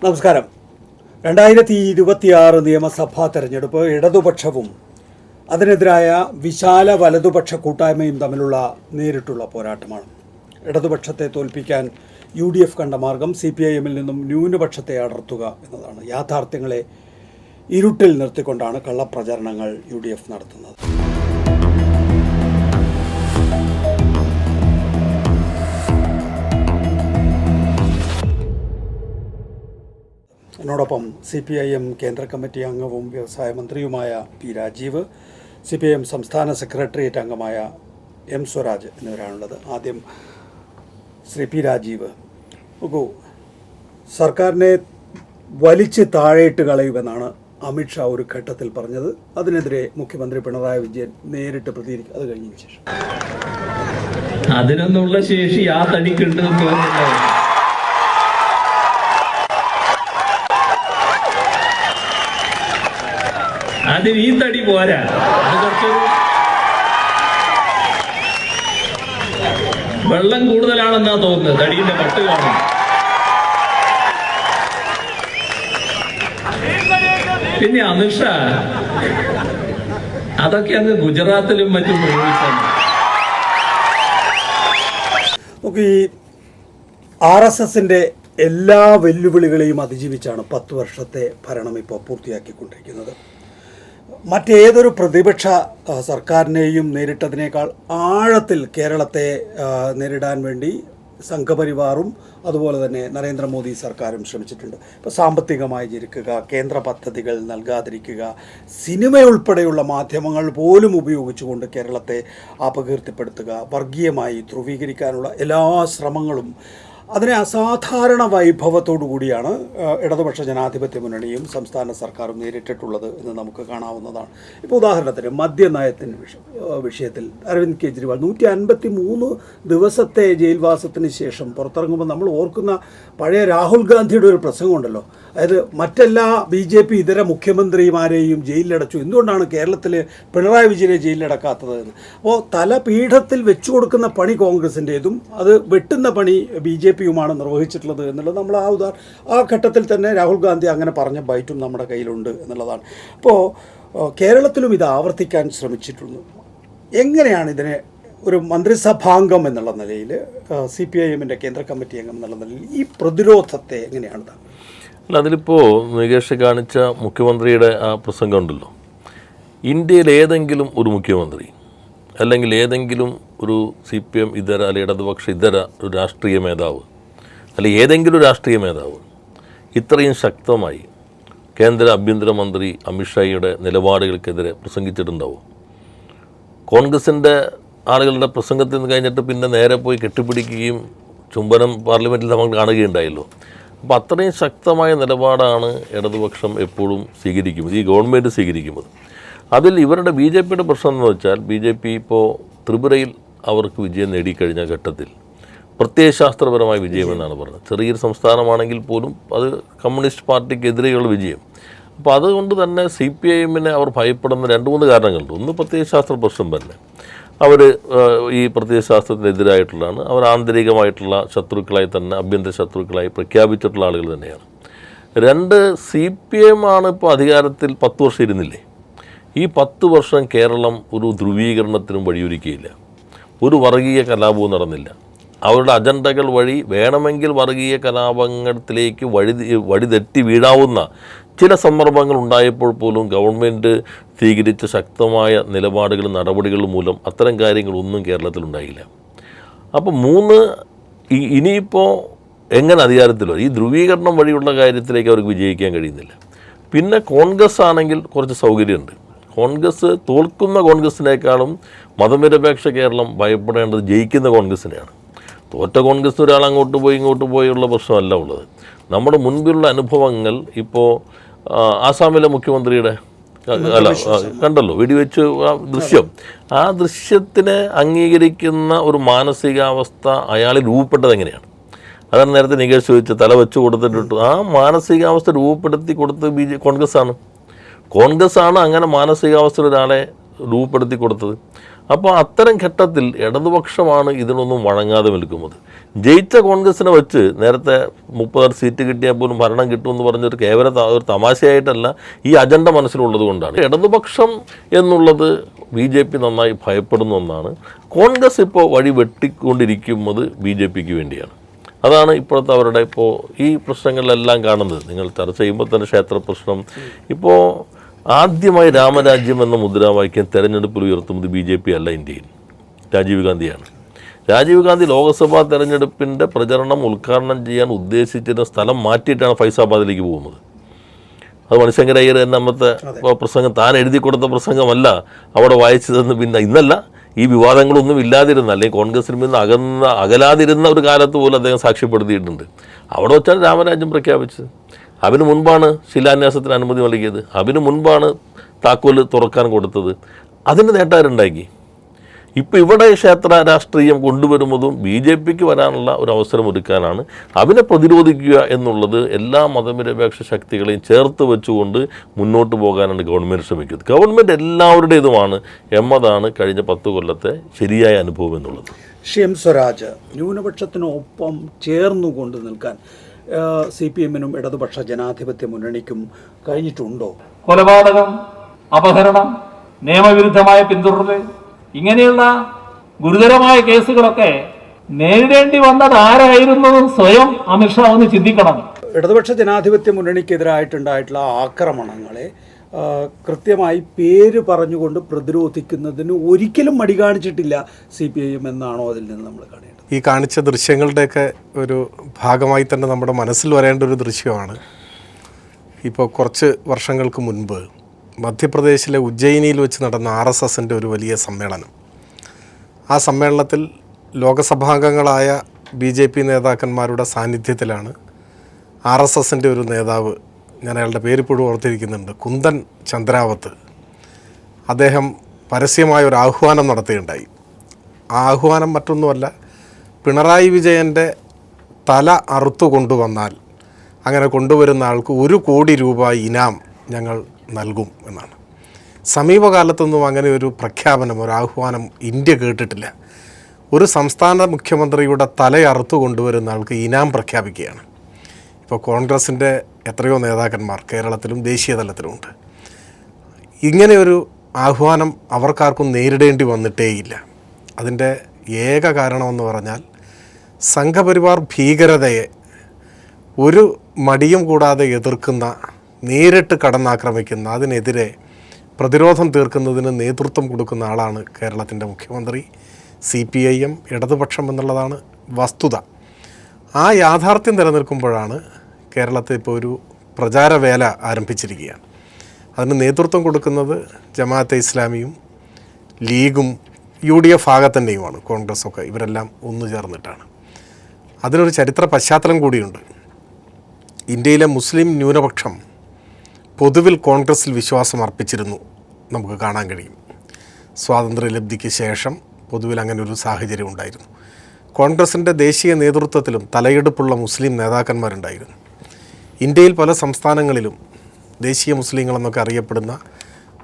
നമസ്കാരം. 2026 നിയമസഭാ തെരഞ്ഞെടുപ്പ് ഇടതുപക്ഷവും അതിനെതിരായ വിശാല വലതുപക്ഷ കൂട്ടായ്മയും തമ്മിലുള്ള നേരിട്ടുള്ള പോരാട്ടമാണ്. ഇടതുപക്ഷത്തെ തോൽപ്പിക്കാൻ UDF കണ്ട മാർഗം CPIM-ൽ നിന്നും ന്യൂനപക്ഷത്തെ അടർത്തുക എന്നതാണ്. യാഥാർത്ഥ്യങ്ങളെ ഇരുട്ടിൽ നിർത്തിക്കൊണ്ടാണ് കള്ളപ്രചരണങ്ങൾ UDF നടത്തുന്നത്. എന്നോടൊപ്പം CPIM കേന്ദ്ര കമ്മിറ്റി അംഗവും വ്യവസായ മന്ത്രിയുമായ P. രാജീവ്, CPIM സംസ്ഥാന സെക്രട്ടേറിയറ്റ് അംഗമായ M. സ്വരാജ് എന്നിവരാണുള്ളത്. ആദ്യം ശ്രീ P. രാജീവ്, നോക്കൂ, സർക്കാരിനെ വലിച്ച് താഴെയിട്ട് കളയുമെന്നാണ് അമിത്ഷാ ഒരു ഘട്ടത്തിൽ പറഞ്ഞത്. അതിനെതിരെ മുഖ്യമന്ത്രി പിണറായി വിജയൻ നേരിട്ട് പ്രതികരിക്കും. അത് കഴിഞ്ഞതിന് ശേഷം അതിനൊന്നുള്ള ശേഷി ആ തടിക്കുണ്ടെന്ന് തോന്നുന്നില്ല. അതിന് ഈ തടി പോരാ, അത് കുറച്ചൊരു വെള്ളം കൂടുതലാണെന്നാ തോന്നുന്നത്. തടീന്റെ പട്ട് കാണും. പിന്നെ അമിത്ഷാ അതൊക്കെ അങ്ങ് ഗുജറാത്തിലും മറ്റും പ്രയോഗിച്ചാണ്. നമുക്ക് ഈ RSSന്റെ എല്ലാ വെല്ലുവിളികളെയും അതിജീവിച്ചാണ് 10 വർഷത്തെ ഭരണം ഇപ്പോൾ പൂർത്തിയാക്കിക്കൊണ്ടിരിക്കുന്നത്. മറ്റേതൊരു പ്രതിപക്ഷ സർക്കാരിനെയും നേരിട്ടതിനേക്കാൾ ആഴത്തിൽ കേരളത്തെ നേരിടാൻ വേണ്ടി സംഘപരിവാറും അതുപോലെ തന്നെ നരേന്ദ്രമോദി സർക്കാരും ശ്രമിച്ചിട്ടുണ്ട്. ഇപ്പോൾ സാമ്പത്തികമായി ഞെരുക്കുക, കേന്ദ്ര പദ്ധതികൾ നൽകാതിരിക്കുക, സിനിമയുൾപ്പെടെയുള്ള മാധ്യമങ്ങൾ പോലും ഉപയോഗിച്ചുകൊണ്ട് കേരളത്തെ അപകീർത്തിപ്പെടുത്തുക, വർഗീയമായി ധ്രുവീകരിക്കാനുള്ള എല്ലാ ശ്രമങ്ങളും, അതിനെ അസാധാരണ വൈഭവത്തോടു കൂടിയാണ് ഇടതുപക്ഷ ജനാധിപത്യ മുന്നണിയും സംസ്ഥാന സർക്കാരും നേരിട്ടിട്ടുള്ളത് എന്ന് നമുക്ക് കാണാവുന്നതാണ്. ഇപ്പോൾ ഉദാഹരണത്തിന് മദ്യനയത്തിൻ്റെ വിഷയത്തിൽ അരവിന്ദ് കെജ്രിവാൾ 153 ദിവസത്തെ ജയിൽവാസത്തിന് ശേഷം പുറത്തിറങ്ങുമ്പോൾ നമ്മൾ ഓർക്കുന്ന പഴയ രാഹുൽ ഗാന്ധിയുടെ ഒരു പ്രസംഗമുണ്ടല്ലോ. അതായത് മറ്റെല്ലാ BJP ഇതര മുഖ്യമന്ത്രിമാരെയും ജയിലിലടച്ചു, എന്തുകൊണ്ടാണ് കേരളത്തിൽ പിണറായി വിജയനെ ജയിലിലടക്കാത്തത് എന്ന്. അപ്പോൾ തലപീഠത്തിൽ വെച്ചു കൊടുക്കുന്ന പണി കോൺഗ്രസിൻ്റേതും അത് വെട്ടുന്ന പണി BJP-യുമാണ് നിർവഹിച്ചിട്ടുള്ളത് എന്നുള്ളത് നമ്മൾ ആ ഘട്ടത്തിൽ തന്നെ രാഹുൽ ഗാന്ധി അങ്ങനെ പറഞ്ഞ ബൈറ്റും നമ്മുടെ കയ്യിലുണ്ട് എന്നുള്ളതാണ്. അപ്പോൾ കേരളത്തിലും ഇത് ആവർത്തിക്കാൻ ശ്രമിച്ചിട്ടുണ്ട്. എങ്ങനെയാണ് ഇതിനെ ഒരു മന്ത്രിസഭാംഗം എന്നുള്ള നിലയിൽ, CPIM-ൻ്റെ കേന്ദ്ര കമ്മിറ്റി അംഗം എന്നുള്ള നിലയിൽ ഈ പ്രതിരോധത്തെ എങ്ങനെയാണ് താങ്കൾ? അല്ല, അതിലിപ്പോൾ നികേഷ് കാണിച്ച മുഖ്യമന്ത്രിയുടെ ആ പ്രസംഗം ഉണ്ടല്ലോ, ഇന്ത്യയിൽ ഏതെങ്കിലും ഒരു മുഖ്യമന്ത്രി അല്ലെങ്കിൽ ഏതെങ്കിലും ഒരു CPM ഇതര അല്ലെങ്കിൽ ഇടതുപക്ഷ ഇതര ഒരു രാഷ്ട്രീയ നേതാവ് അല്ലെങ്കിൽ ഏതെങ്കിലും രാഷ്ട്രീയ നേതാവ് ഇത്രയും ശക്തമായി കേന്ദ്ര ആഭ്യന്തരമന്ത്രി അമിത്ഷായുടെ നിലപാടുകൾക്കെതിരെ പ്രസംഗിച്ചിട്ടുണ്ടാവും? കോൺഗ്രസിൻ്റെ ആളുകളുടെ പ്രസംഗത്തിൽ നിന്ന് കഴിഞ്ഞിട്ട് പിന്നെ നേരെ പോയി കെട്ടിപ്പിടിക്കുകയും ചുംബനം പാർലമെൻറ്റിൽ നമ്മൾ കാണുകയുണ്ടായല്ലോ. അപ്പോൾ അത്രയും ശക്തമായ നിലപാടാണ് ഇടതുപക്ഷം എപ്പോഴും സ്വീകരിക്കുന്നത്, ഈ ഗവൺമെൻറ് സ്വീകരിക്കുന്നത്. അതിൽ ഇവരുടെ BJP-യുടെ പ്രശ്നം എന്ന് വെച്ചാൽ, BJP ഇപ്പോൾ ത്രിപുരയിൽ അവർക്ക് വിജയം നേടിക്കഴിഞ്ഞ ഘട്ടത്തിൽ പ്രത്യയശാസ്ത്രപരമായ വിജയമെന്നാണ് പറഞ്ഞത്. ചെറിയൊരു സംസ്ഥാനമാണെങ്കിൽ പോലും അത് കമ്മ്യൂണിസ്റ്റ് പാർട്ടിക്കെതിരെയുള്ള വിജയം. അപ്പോൾ അതുകൊണ്ട് തന്നെ CPIM-നെ അവർ ഭയപ്പെടുന്ന 2-3 കാരണങ്ങളുണ്ട്. ഒന്ന്, പ്രത്യയശാസ്ത്ര പ്രശ്നം തന്നെ. അവർ ഈ പ്രത്യയശാസ്ത്രത്തിനെതിരായിട്ടുള്ളതാണ്. അവർ ആന്തരികമായിട്ടുള്ള ശത്രുക്കളായി തന്നെ, ആഭ്യന്തര ശത്രുക്കളായി പ്രഖ്യാപിച്ചിട്ടുള്ള ആളുകൾ തന്നെയാണ്. 2, CPIM ആണ് ഇപ്പോൾ അധികാരത്തിൽ 10 വർഷം ഇരുന്നില്ലേ. ഈ 10 വർഷം കേരളം ഒരു ധ്രുവീകരണത്തിനും വഴിയൊരുക്കിയില്ല, ഒരു വർഗീയ കലാപവും നടന്നില്ല. അവരുടെ അജണ്ടകൾ വഴി വേണമെങ്കിൽ വർഗീയ കലാപത്തിലേക്ക് വഴിതെറ്റി വീഴാവുന്ന ചില സന്ദർഭങ്ങൾ ഉണ്ടായപ്പോൾ പോലും ഗവൺമെൻറ് സ്വീകരിച്ച ശക്തമായ നിലപാടുകളും നടപടികളും മൂലം അത്തരം കാര്യങ്ങളൊന്നും കേരളത്തിലുണ്ടായില്ല. അപ്പോൾ 3, ഇനിയിപ്പോൾ എങ്ങനെ അധികാരത്തിൽ വരും? ഈ ധ്രുവീകരണം വഴിയുള്ള കാര്യത്തിലേക്ക് അവർക്ക് വിജയിക്കാൻ കഴിയുന്നില്ല. പിന്നെ കോൺഗ്രസ് ആണെങ്കിൽ കുറച്ച് സൗകര്യമുണ്ട്. കോൺഗ്രസ് തോൽക്കുന്ന കോൺഗ്രസിനേക്കാളും മതനിരപേക്ഷ കേരളം ഭയപ്പെടേണ്ടത് ജയിക്കുന്ന കോൺഗ്രസിനെയാണ്. തോറ്റ കോൺഗ്രസ് ഒരാൾ അങ്ങോട്ട് പോയി ഇങ്ങോട്ട് പോയുള്ള പ്രശ്നമല്ല ഉള്ളത്. നമ്മുടെ മുൻപിലുള്ള അനുഭവങ്ങൾ ഇപ്പോൾ ആസാമിലെ മുഖ്യമന്ത്രിയുടെ കണ്ടല്ലോ, വെടിവെച്ച് ദൃശ്യം, ആ ദൃശ്യത്തിനെ അംഗീകരിക്കുന്ന ഒരു മാനസികാവസ്ഥ അയാളിൽ രൂപപ്പെട്ടത് എങ്ങനെയാണ്? അതാണ് നേരത്തെ നികേഷ് ചോദിച്ചത്, തല വെച്ച് കൊടുത്തിട്ട് ആ മാനസികാവസ്ഥ രൂപപ്പെടുത്തി കൊടുത്തത് കോൺഗ്രസ് ആണ് അങ്ങനെ മാനസികാവസ്ഥ ഒരാളെ രൂപപ്പെടുത്തി കൊടുത്തത്. അപ്പോൾ അത്തരം ഘട്ടത്തിൽ ഇടതുപക്ഷമാണ് ഇതിനൊന്നും വഴങ്ങാതെ നിൽക്കുന്നത്. ജയിച്ച കോൺഗ്രസിനെ വെച്ച് നേരത്തെ 30 സീറ്റ് കിട്ടിയാൽ പോലും ഭരണം കിട്ടുമെന്ന് പറഞ്ഞൊരു കേവല ഒരു തമാശയായിട്ടല്ല, ഈ അജണ്ട മനസ്സിലുള്ളത് കൊണ്ടാണ്. ഇടതുപക്ഷം എന്നുള്ളത് BJP നന്നായി ഭയപ്പെടുന്ന ഒന്നാണ്. കോൺഗ്രസ് ഇപ്പോൾ വഴി വെട്ടിക്കൊണ്ടിരിക്കുന്നത് BJPക്ക് വേണ്ടിയാണ്. അതാണ് ഇപ്പോഴത്തെ അവരുടെ ഇപ്പോൾ ഈ പ്രശ്നങ്ങളിലെല്ലാം കാണുന്നത്. നിങ്ങൾ ചർച്ച ചെയ്യുമ്പോൾ തന്നെ ക്ഷേത്ര പ്രശ്നം, ഇപ്പോൾ ആദ്യമായി രാമരാജ്യം എന്ന മുദ്രാവാക്യം തെരഞ്ഞെടുപ്പിൽ ഉയർത്തുന്നത് BJP അല്ല, ഇന്ത്യയിൽ രാജീവ് ഗാന്ധിയാണ്. രാജീവ് ഗാന്ധി ലോക്സഭാ തെരഞ്ഞെടുപ്പിൻ്റെ പ്രചരണം ഉദ്ഘാടനം ചെയ്യാൻ ഉദ്ദേശിച്ചിരുന്ന സ്ഥലം മാറ്റിയിട്ടാണ് ഫൈസാബാദിലേക്ക് പോകുന്നത്. അത് മണിശങ്കർ അയ്യർ തന്നെ അന്നത്തെ പ്രസംഗം താൻ എഴുതി കൊടുത്ത പ്രസംഗമല്ല അവിടെ വായിച്ചതെന്ന്. പിന്നെ ഇന്നല്ല, ഈ വിവാദങ്ങളൊന്നും ഇല്ലാതിരുന്ന, അല്ലെങ്കിൽ കോൺഗ്രസിൽ നിന്ന് അകലാതിരുന്ന ഒരു കാലത്ത് പോലും അദ്ദേഹം സാക്ഷ്യപ്പെടുത്തിയിട്ടുണ്ട്. അവിടെ വെച്ചാണ് രാമരാജ്യം പ്രഖ്യാപിച്ചത്. അതിനു മുൻപാണ് ശിലാന്യാസത്തിന് അനുമതി നൽകിയത്. അതിനു മുൻപാണ് താക്കോല് തുറക്കാൻ കൊടുത്തത്. അതിന് നേട്ടമാരുണ്ടാക്കി. ഇപ്പോൾ ഇവിടെ ക്ഷേത്ര രാഷ്ട്രീയം കൊണ്ടുവരുന്നതും BJPക്ക് വരാനുള്ള ഒരു അവസരം ഒരുക്കാനാണ്. അതിനെ പ്രതിരോധിക്കുക എന്നുള്ളത് എല്ലാ മതനിരപേക്ഷ ശക്തികളെയും ചേർത്ത് വെച്ചുകൊണ്ട് മുന്നോട്ട് പോകാനാണ് ഗവൺമെൻറ് ശ്രമിക്കുന്നത്. ഗവൺമെൻറ് എല്ലാവരുടേതുമാണ് എന്നതാണ് കഴിഞ്ഞ 10 കൊല്ലത്തെ ശരിയായ അനുഭവം എന്നുള്ളത്. എം സ്വരാജ്, ന്യൂനപക്ഷത്തിനൊപ്പം ചേർന്നുകൊണ്ട് നിൽക്കാൻ CPM-നും ഇടതുപക്ഷ ജനാധിപത്യ മുന്നണിക്കും കഴിഞ്ഞിട്ടുണ്ടോ? കൊലപാതകം, അപഹരണം, നിയമവിരുദ്ധമായ പിന്തുടരൽ, ഇങ്ങനെയുള്ള ഗുരുതരമായ കേസുകളൊക്കെ നേരിടേണ്ടി വന്നത് ആരായിരുന്നു? സ്വയം അമിത്ഷാ ഒന്ന് ചിന്തിക്കണം. ഇടതുപക്ഷ ജനാധിപത്യ മുന്നണിക്കെതിരായിട്ടുണ്ടായിട്ടുള്ള ആക്രമണങ്ങളെ കൃത്യമായി പേര് പറഞ്ഞുകൊണ്ട് പ്രതിരോധിക്കുന്നതിന് ഒരിക്കലും മടി കാണിച്ചിട്ടില്ല CPIM എന്നാണോ അതിൽ നിന്ന് നമ്മൾ കാണേണ്ടത്? ഈ കാണിച്ച ദൃശ്യങ്ങളുടെയൊക്കെ ഒരു ഭാഗമായി തന്നെ നമ്മുടെ മനസ്സിൽ വരേണ്ട ഒരു ദൃശ്യമാണ്. ഇപ്പോൾ കുറച്ച് വർഷങ്ങൾക്ക് മുൻപ് മധ്യപ്രദേശിലെ ഉജ്ജയിനിയിൽ വെച്ച് നടന്ന RSSൻ്റെ ഒരു വലിയ സമ്മേളനം. ആ സമ്മേളനത്തിൽ ലോകസഭാംഗങ്ങളായ BJP നേതാക്കന്മാരുടെ സാന്നിധ്യത്തിലാണ് RSSൻ്റെ ഒരു നേതാവ്, ഞാൻ അയാളുടെ പേരിപ്പോഴും ഓർത്തിരിക്കുന്നുണ്ട്, കുന്ദൻ ചന്ദ്രാവത്ത്, അദ്ദേഹം പരസ്യമായ ഒരു ആഹ്വാനം നടത്തുകയുണ്ടായി. ആ ആഹ്വാനം മറ്റൊന്നുമല്ല, പിണറായി വിജയൻ്റെ തല അറുത്തു കൊണ്ടുവന്നാൽ, അങ്ങനെ കൊണ്ടുവരുന്ന ആൾക്ക് 1 കോടി രൂപ ഇനാം ഞങ്ങൾ നൽകും എന്നാണ്. സമീപകാലത്തൊന്നും അങ്ങനെ ഒരു പ്രഖ്യാപനം, ഒരു ആഹ്വാനം ഇന്ത്യ കേട്ടിട്ടില്ല. ഒരു സംസ്ഥാന മുഖ്യമന്ത്രിയുടെ തല അറുത്തു കൊണ്ടുവരുന്ന ആൾക്ക് ഇനാം പ്രഖ്യാപിക്കുകയാണ്. ഇപ്പോൾ കോൺഗ്രസിൻ്റെ എത്രയോ നേതാക്കന്മാർ കേരളത്തിലും ദേശീയ തലത്തിലുമുണ്ട്. ഇങ്ങനെയൊരു ആഹ്വാനം അവർക്കാർക്കും നേരിടേണ്ടി വന്നിട്ടേയില്ല. അതിൻ്റെ ഏക കാരണമെന്ന് പറഞ്ഞാൽ സംഘപരിവാർ ഭീകരതയെ ഒരു മടിയും കൂടാതെ എതിർക്കുന്ന, നേരിട്ട് കടന്നാക്രമിക്കുന്ന, അതിനെതിരെ പ്രതിരോധം തീർക്കുന്നതിന് നേതൃത്വം കൊടുക്കുന്ന ആളാണ് കേരളത്തിൻ്റെ മുഖ്യമന്ത്രി. CPIM ഇടതുപക്ഷം എന്നുള്ളതാണ് വസ്തുത. ആ യാഥാർത്ഥ്യം നിലനിൽക്കുമ്പോഴാണ് കേരളത്തിൽ ഇപ്പോൾ ഒരു പ്രചാരവേല ആരംഭിച്ചിരിക്കുകയാണ്. അതിന് നേതൃത്വം കൊടുക്കുന്നത് ജമാഅത്തെ ഇസ്ലാമിയും ലീഗും UDF ആകെ തന്നെയുമാണ്, കോൺഗ്രസ്സൊക്കെ ഇവരെല്ലാം ഒന്നു ചേർന്നിട്ടാണ്. അതിനൊരു ചരിത്ര പശ്ചാത്തലം കൂടിയുണ്ട്. ഇന്ത്യയിലെ മുസ്ലിം ന്യൂനപക്ഷം പൊതുവിൽ കോൺഗ്രസ്സിൽ വിശ്വാസം അർപ്പിച്ചിരുന്നു, നമുക്ക് കാണാൻ കഴിയും. സ്വാതന്ത്ര്യലബ്ധിക്ക് ശേഷം പൊതുവിൽ അങ്ങനെ ഒരു സാഹചര്യം ഉണ്ടായിരുന്നു. കോൺഗ്രസിൻ്റെ ദേശീയ നേതൃത്വത്തിലും തലയെടുപ്പുള്ള മുസ്ലിം നേതാക്കന്മാരുണ്ടായിരുന്നു. ഇന്ത്യയിൽ പല സംസ്ഥാനങ്ങളിലും ദേശീയ മുസ്ലിങ്ങളെന്നൊക്കെ അറിയപ്പെടുന്ന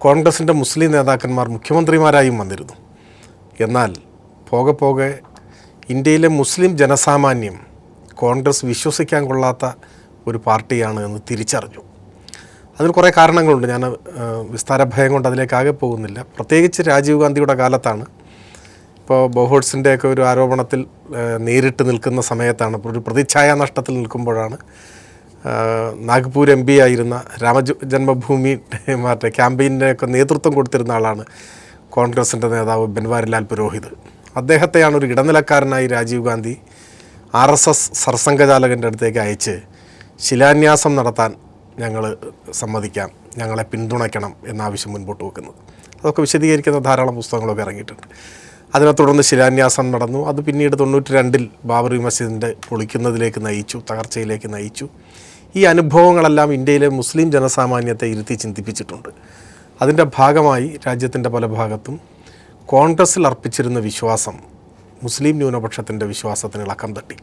കോൺഗ്രസിൻ്റെ മുസ്ലിം നേതാക്കന്മാർ മുഖ്യമന്ത്രിമാരായും വന്നിരുന്നു. എന്നാൽ പോകെ പോകെ ഇന്ത്യയിലെ മുസ്ലിം ജനസാമാന്യം കോൺഗ്രസ് വിശ്വസിക്കാൻ കൊള്ളാത്ത ഒരു പാർട്ടിയാണ് എന്ന് തിരിച്ചറിഞ്ഞു. അതിന് കുറേ കാരണങ്ങളുണ്ട്. ഞാൻ വിസ്താര ഭയം കൊണ്ട് അതിലേക്കാകെ പോകുന്നില്ല. പ്രത്യേകിച്ച് രാജീവ് ഗാന്ധിയുടെ കാലത്താണ്. ഇപ്പോൾ ബോഹോട്സിൻ്റെയൊക്കെ ഒരു ആരോപണത്തിൽ നേരിട്ട് നിൽക്കുന്ന സമയത്താണ്, ഒരു പ്രതിച്ഛായ നഷ്ടത്തിൽ നിൽക്കുമ്പോഴാണ് നാഗ്പൂർ MP ആയിരുന്ന രാമജന്മഭൂമി മറ്റേ ക്യാമ്പയിൻ്റെയൊക്കെ നേതൃത്വം കൊടുത്തിരുന്ന ആളാണ് കോൺഗ്രസിൻ്റെ നേതാവ് ബൻവാരിലാൽ പുരോഹിത്. അദ്ദേഹത്തെയാണ് ഒരു ഇടനിലക്കാരനായി രാജീവ് ഗാന്ധി RSS സർസംഘചാലകൻ്റെ അടുത്തേക്ക് അയച്ച് ശിലാന്യാസം നടത്താൻ ഞങ്ങൾ സമ്മതിക്കാം, ഞങ്ങളെ പിന്തുണയ്ക്കണം എന്നാവശ്യം മുൻപോട്ട് വെക്കുന്നത്. അതൊക്കെ വിശദീകരിക്കുന്ന ധാരാളം പുസ്തകങ്ങളൊക്കെ ഇറങ്ങിയിട്ടുണ്ട്. അതിനെ തുടർന്ന് ശിലാന്യാസം നടന്നു. അത് പിന്നീട് 92-ൽ ബാബറി മസ്ജിദിൻ്റെ പൊളിക്കുന്നതിലേക്ക് നയിച്ചു, തകർച്ചയിലേക്ക് നയിച്ചു. ഈ അനുഭവങ്ങളെല്ലാം ഇന്ത്യയിലെ മുസ്ലിം ജനസാമാന്യത്തെ ഇരുത്തി ചിന്തിപ്പിച്ചിട്ടുണ്ട്. അതിൻ്റെ ഭാഗമായി രാജ്യത്തിൻ്റെ പല ഭാഗത്തും കോൺഗ്രസ്സിൽ അർപ്പിച്ചിരുന്ന വിശ്വാസം മുസ്ലിം ന്യൂനപക്ഷത്തിൻ്റെ വിശ്വാസത്തിന് ഇളക്കം തട്ടി.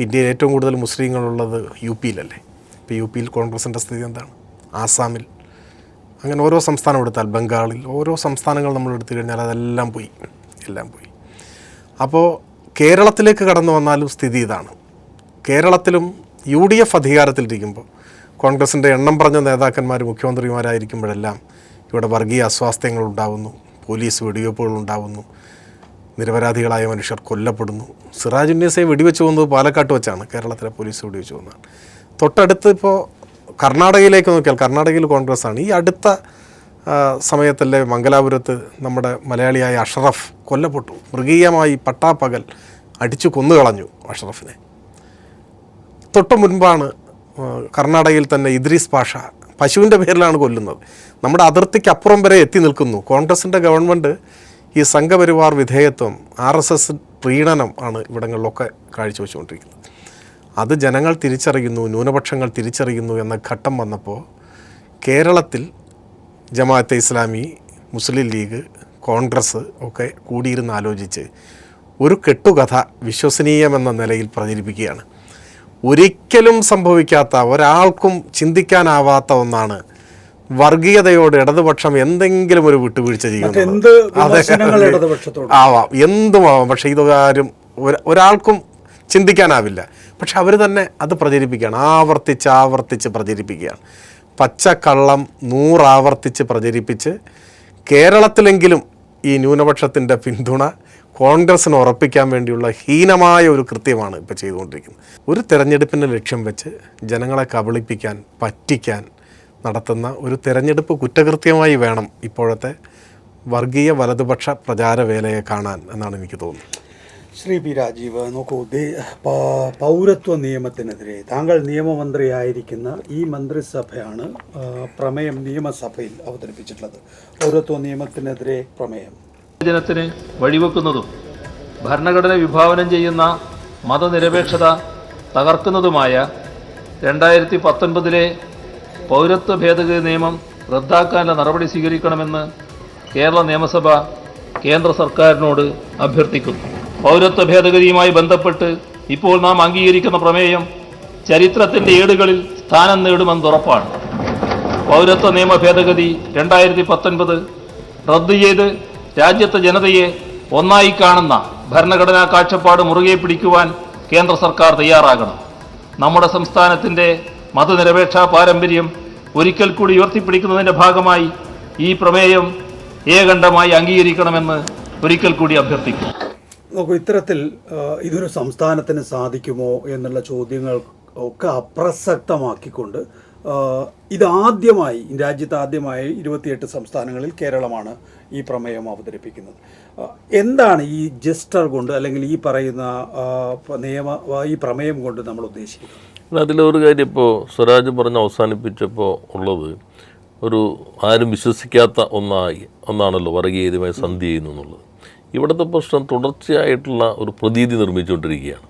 ഇന്ത്യയിൽ ഏറ്റവും കൂടുതൽ മുസ്ലിങ്ങളുള്ളത് UP-യിലല്ലേ. ഇപ്പോൾ UP-യിൽ കോൺഗ്രസിൻ്റെ സ്ഥിതി എന്താണ്? ആസാമിൽ അങ്ങനെ ഓരോ സംസ്ഥാനം എടുത്താൽ ബംഗാളിൽ ഓരോ സംസ്ഥാനങ്ങൾ നമ്മൾ എടുത്തു കഴിഞ്ഞാൽ അതെല്ലാം പോയി, എല്ലാം പോയി. അപ്പോൾ കേരളത്തിലേക്ക് കടന്നു വന്നാലും സ്ഥിതി ഇതാണ്. കേരളത്തിലും UDF അധികാരത്തിലിരിക്കുമ്പോൾ കോൺഗ്രസിൻ്റെ എണ്ണം പറഞ്ഞ നേതാക്കന്മാർ മുഖ്യമന്ത്രിമാരായിരിക്കുമ്പോഴെല്ലാം ഇവിടെ വർഗീയ അസ്വാസ്ഥ്യങ്ങൾ ഉണ്ടാകുന്നു, പോലീസ് വെടിവെപ്പുകൾ ഉണ്ടാകുന്നു, നിരപരാധികളായ മനുഷ്യർ കൊല്ലപ്പെടുന്നു. സിറാജുന്നീസയെ വെടിവെച്ച് പോകുന്നത് പാലക്കാട്ട് വെച്ചാണ്, കേരളത്തിലെ പോലീസ് വെടിവെച്ച് പോകുന്നതാണ്. തൊട്ടടുത്ത് ഇപ്പോൾ കർണാടകയിലേക്ക് നോക്കിയാൽ കർണാടകയിൽ കോൺഗ്രസ്സാണ്. ഈ അടുത്ത സമയത്തല്ലേ മംഗലാപുരത്ത് നമ്മുടെ മലയാളിയായ അഷ്റഫ് കൊല്ലപ്പെട്ടു. മൃഗീയമായി പട്ടാപ്പകൽ അടിച്ചു കൊന്നുകളഞ്ഞു അഷ്റഫിനെ. തൊട്ട് മുൻപാണ് കർണാടകയിൽ തന്നെ ഇദ്രീസ് പാഷ പശുവിൻ്റെ പേരിലാണ് കൊല്ലുന്നത്. നമ്മുടെ അതിർത്തിക്ക് അപ്പുറം വരെ എത്തി നിൽക്കുന്നു. കോൺഗ്രസിൻ്റെ ഗവൺമെൻറ് ഈ സംഘപരിവാർ വിധേയത്വം, RSS പ്രീണനം ആണ് ഇവിടങ്ങളിലൊക്കെ കാഴ്ചവെച്ചുകൊണ്ടിരിക്കുന്നത്. അത് ജനങ്ങൾ തിരിച്ചറിയുന്നു, ന്യൂനപക്ഷങ്ങൾ തിരിച്ചറിയുന്നു എന്ന ഘട്ടം വന്നപ്പോൾ കേരളത്തിൽ ജമാഅത്തെ ഇസ്ലാമി, മുസ്ലിം ലീഗ്, കോൺഗ്രസ് ഒക്കെ കൂടിയിരുന്ന് ആലോചിച്ച് ഒരു കെട്ടുകഥ വിശ്വസനീയമെന്ന നിലയിൽ പ്രചരിപ്പിക്കുകയാണ്. ഒരിക്കലും സംഭവിക്കാത്ത, ഒരാൾക്കും ചിന്തിക്കാനാവാത്ത ഒന്നാണ് വർഗീയതയോട് ഇടതുപക്ഷം എന്തെങ്കിലും ഒരു വിട്ടുവീഴ്ച ചെയ്യുന്നത്. ആവാം, എന്തുമാവാം. പക്ഷേ ഇതുകാര്യം ഒരാൾക്കും ചിന്തിക്കാനാവില്ല. പക്ഷെ അവർ തന്നെ അത് പ്രചരിപ്പിക്കുകയാണ്, ആവർത്തിച്ച് പ്രചരിപ്പിക്കുകയാണ്. പച്ചക്കള്ളം 100 ആവർത്തിച്ച് പ്രചരിപ്പിച്ച് കേരളത്തിലെങ്കിലും ഈ ന്യൂനപക്ഷത്തിൻ്റെ പിന്തുണ കോൺഗ്രസ്സിന് ഉറപ്പിക്കാൻ വേണ്ടിയുള്ള ഹീനമായ ഒരു കൃത്യമാണ് ഇപ്പോൾ ചെയ്തുകൊണ്ടിരിക്കുന്നത്. ഒരു തെരഞ്ഞെടുപ്പിനെ ലക്ഷ്യം വെച്ച് ജനങ്ങളെ കബളിപ്പിക്കാൻ, പറ്റിക്കാൻ നടത്തുന്ന ഒരു തെരഞ്ഞെടുപ്പ് കുറ്റകൃത്യമായി വേണം ഇപ്പോഴത്തെ വർഗീയ വലതുപക്ഷ പ്രചാരവേലയെ കാണാൻ എന്നാണ് എനിക്ക് തോന്നുന്നത്. ശ്രീ പി രാജീവ്, നോക്കൂ, പൗരത്വ നിയമത്തിനെതിരെ താങ്കൾ നിയമമന്ത്രിയായിരിക്കുന്ന ഈ മന്ത്രിസഭയാണ് പ്രമേയം നിയമസഭയിൽ അവതരിപ്പിച്ചിട്ടുള്ളത്. പൗരത്വ നിയമത്തിനെതിരെ പ്രമേയം ജനത്തിന് വഴിവെക്കുന്നതും ഭരണഘടന വിഭാവനം ചെയ്യുന്ന മതനിരപേക്ഷത തകർക്കുന്നതുമായ 2019 പൗരത്വ ഭേദഗതി നിയമം റദ്ദാക്കാനുള്ള നടപടി സ്വീകരിക്കണമെന്ന് കേരള നിയമസഭ കേന്ദ്ര സർക്കാരിനോട് അഭ്യർത്ഥിക്കുന്നു. പൗരത്വ ഭേദഗതിയുമായി ബന്ധപ്പെട്ട് ഇപ്പോൾ നാം അംഗീകരിക്കുന്ന പ്രമേയം ചരിത്രത്തിൻ്റെ ഏടുകളിൽ സ്ഥാനം നേടുമെന്ന് ഉറപ്പാണ്. പൗരത്വ നിയമ ഭേദഗതി 2019 റദ്ദ് ചെയ്ത് രാജ്യത്തെ ജനതയെ ഒന്നായി കാണുന്ന ഭരണഘടനാ കാഴ്ചപ്പാട് മുറുകെ പിടിക്കുവാൻ കേന്ദ്ര സർക്കാർ തയ്യാറാകണം. നമ്മുടെ സംസ്ഥാനത്തിൻ്റെ മതനിരപേക്ഷ പാരമ്പര്യം ഒരിക്കൽ കൂടി ഉയർത്തിപ്പിടിക്കുന്നതിൻ്റെ ഭാഗമായി ഈ പ്രമേയം ഏകണ്ഠമായി അംഗീകരിക്കണമെന്ന് ഒരിക്കൽ കൂടി അഭ്യർത്ഥിക്കുന്നു. നോക്കൂ, ഇത്തരത്തിൽ ഇതൊരു സംസ്ഥാനത്തിന് സാധിക്കുമോ എന്നുള്ള ചോദ്യങ്ങൾ ഒക്കെ അപ്രസക്തമാക്കിക്കൊണ്ട് ഇതാദ്യമായി രാജ്യത്ത് ആദ്യമായി 28 സംസ്ഥാനങ്ങളിൽ കേരളമാണ് ഈ പ്രമേയം അവതരിപ്പിക്കുന്നത്. എന്താണ് ഈ ജസ്റ്റർ കൊണ്ട് അല്ലെങ്കിൽ ഈ പറയുന്ന ഈ പ്രമേയം കൊണ്ട് നമ്മൾ ഉദ്ദേശിക്കുന്നത്? അതിലൊരു കാര്യം ഇപ്പോൾ സ്വരാജ് പറഞ്ഞ് അവസാനിപ്പിച്ചപ്പോൾ ഉള്ളത് ഒരു ആരും വിശ്വസിക്കാത്ത ഒന്നാണല്ലോ വർഗീയതയുമായി സന്ധി ചെയ്യുന്നു എന്നുള്ളത്. ഇവിടുത്തെ പ്രശ്നം തുടർച്ചയായിട്ടുള്ള ഒരു പ്രതീതി നിർമ്മിച്ചുകൊണ്ടിരിക്കുകയാണ്.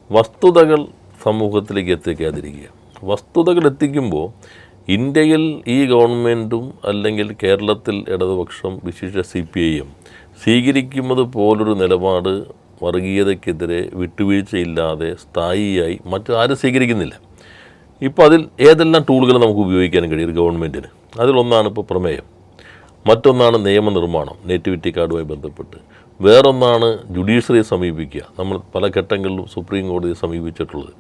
വസ്തുതകൾ സമൂഹത്തിലേക്ക് എത്തിക്കാതിരിക്കുക. വസ്തുതകൾ എത്തിക്കുമ്പോൾ ഇന്ത്യയിൽ ഈ ഗവൺമെൻറ്റും അല്ലെങ്കിൽ കേരളത്തിൽ ഇടതുപക്ഷം വിശേഷ CPIM സ്വീകരിക്കുന്നത് പോലൊരു നിലപാട് വർഗീയതയ്ക്കെതിരെ വിട്ടുവീഴ്ചയില്ലാതെ സ്ഥായിയായി മറ്റാരും സ്വീകരിക്കുന്നില്ല. ഇപ്പോൾ അതിൽ ഏതെല്ലാം ടൂളുകൾ നമുക്ക് ഉപയോഗിക്കാനും കഴിയും ഗവൺമെൻറ്റിന്? അതിലൊന്നാണ് ഇപ്പോൾ പ്രമേയം, മറ്റൊന്നാണ് നിയമനിർമ്മാണം നേറ്റിവിറ്റി കാർഡുമായി ബന്ധപ്പെട്ട്, വേറൊന്നാണ് ജുഡീഷ്യറിയെ സമീപിക്കുക, നമ്മൾ പല ഘട്ടങ്ങളിലും സുപ്രീം കോടതിയെ സമീപിച്ചിട്ടുള്ളത്,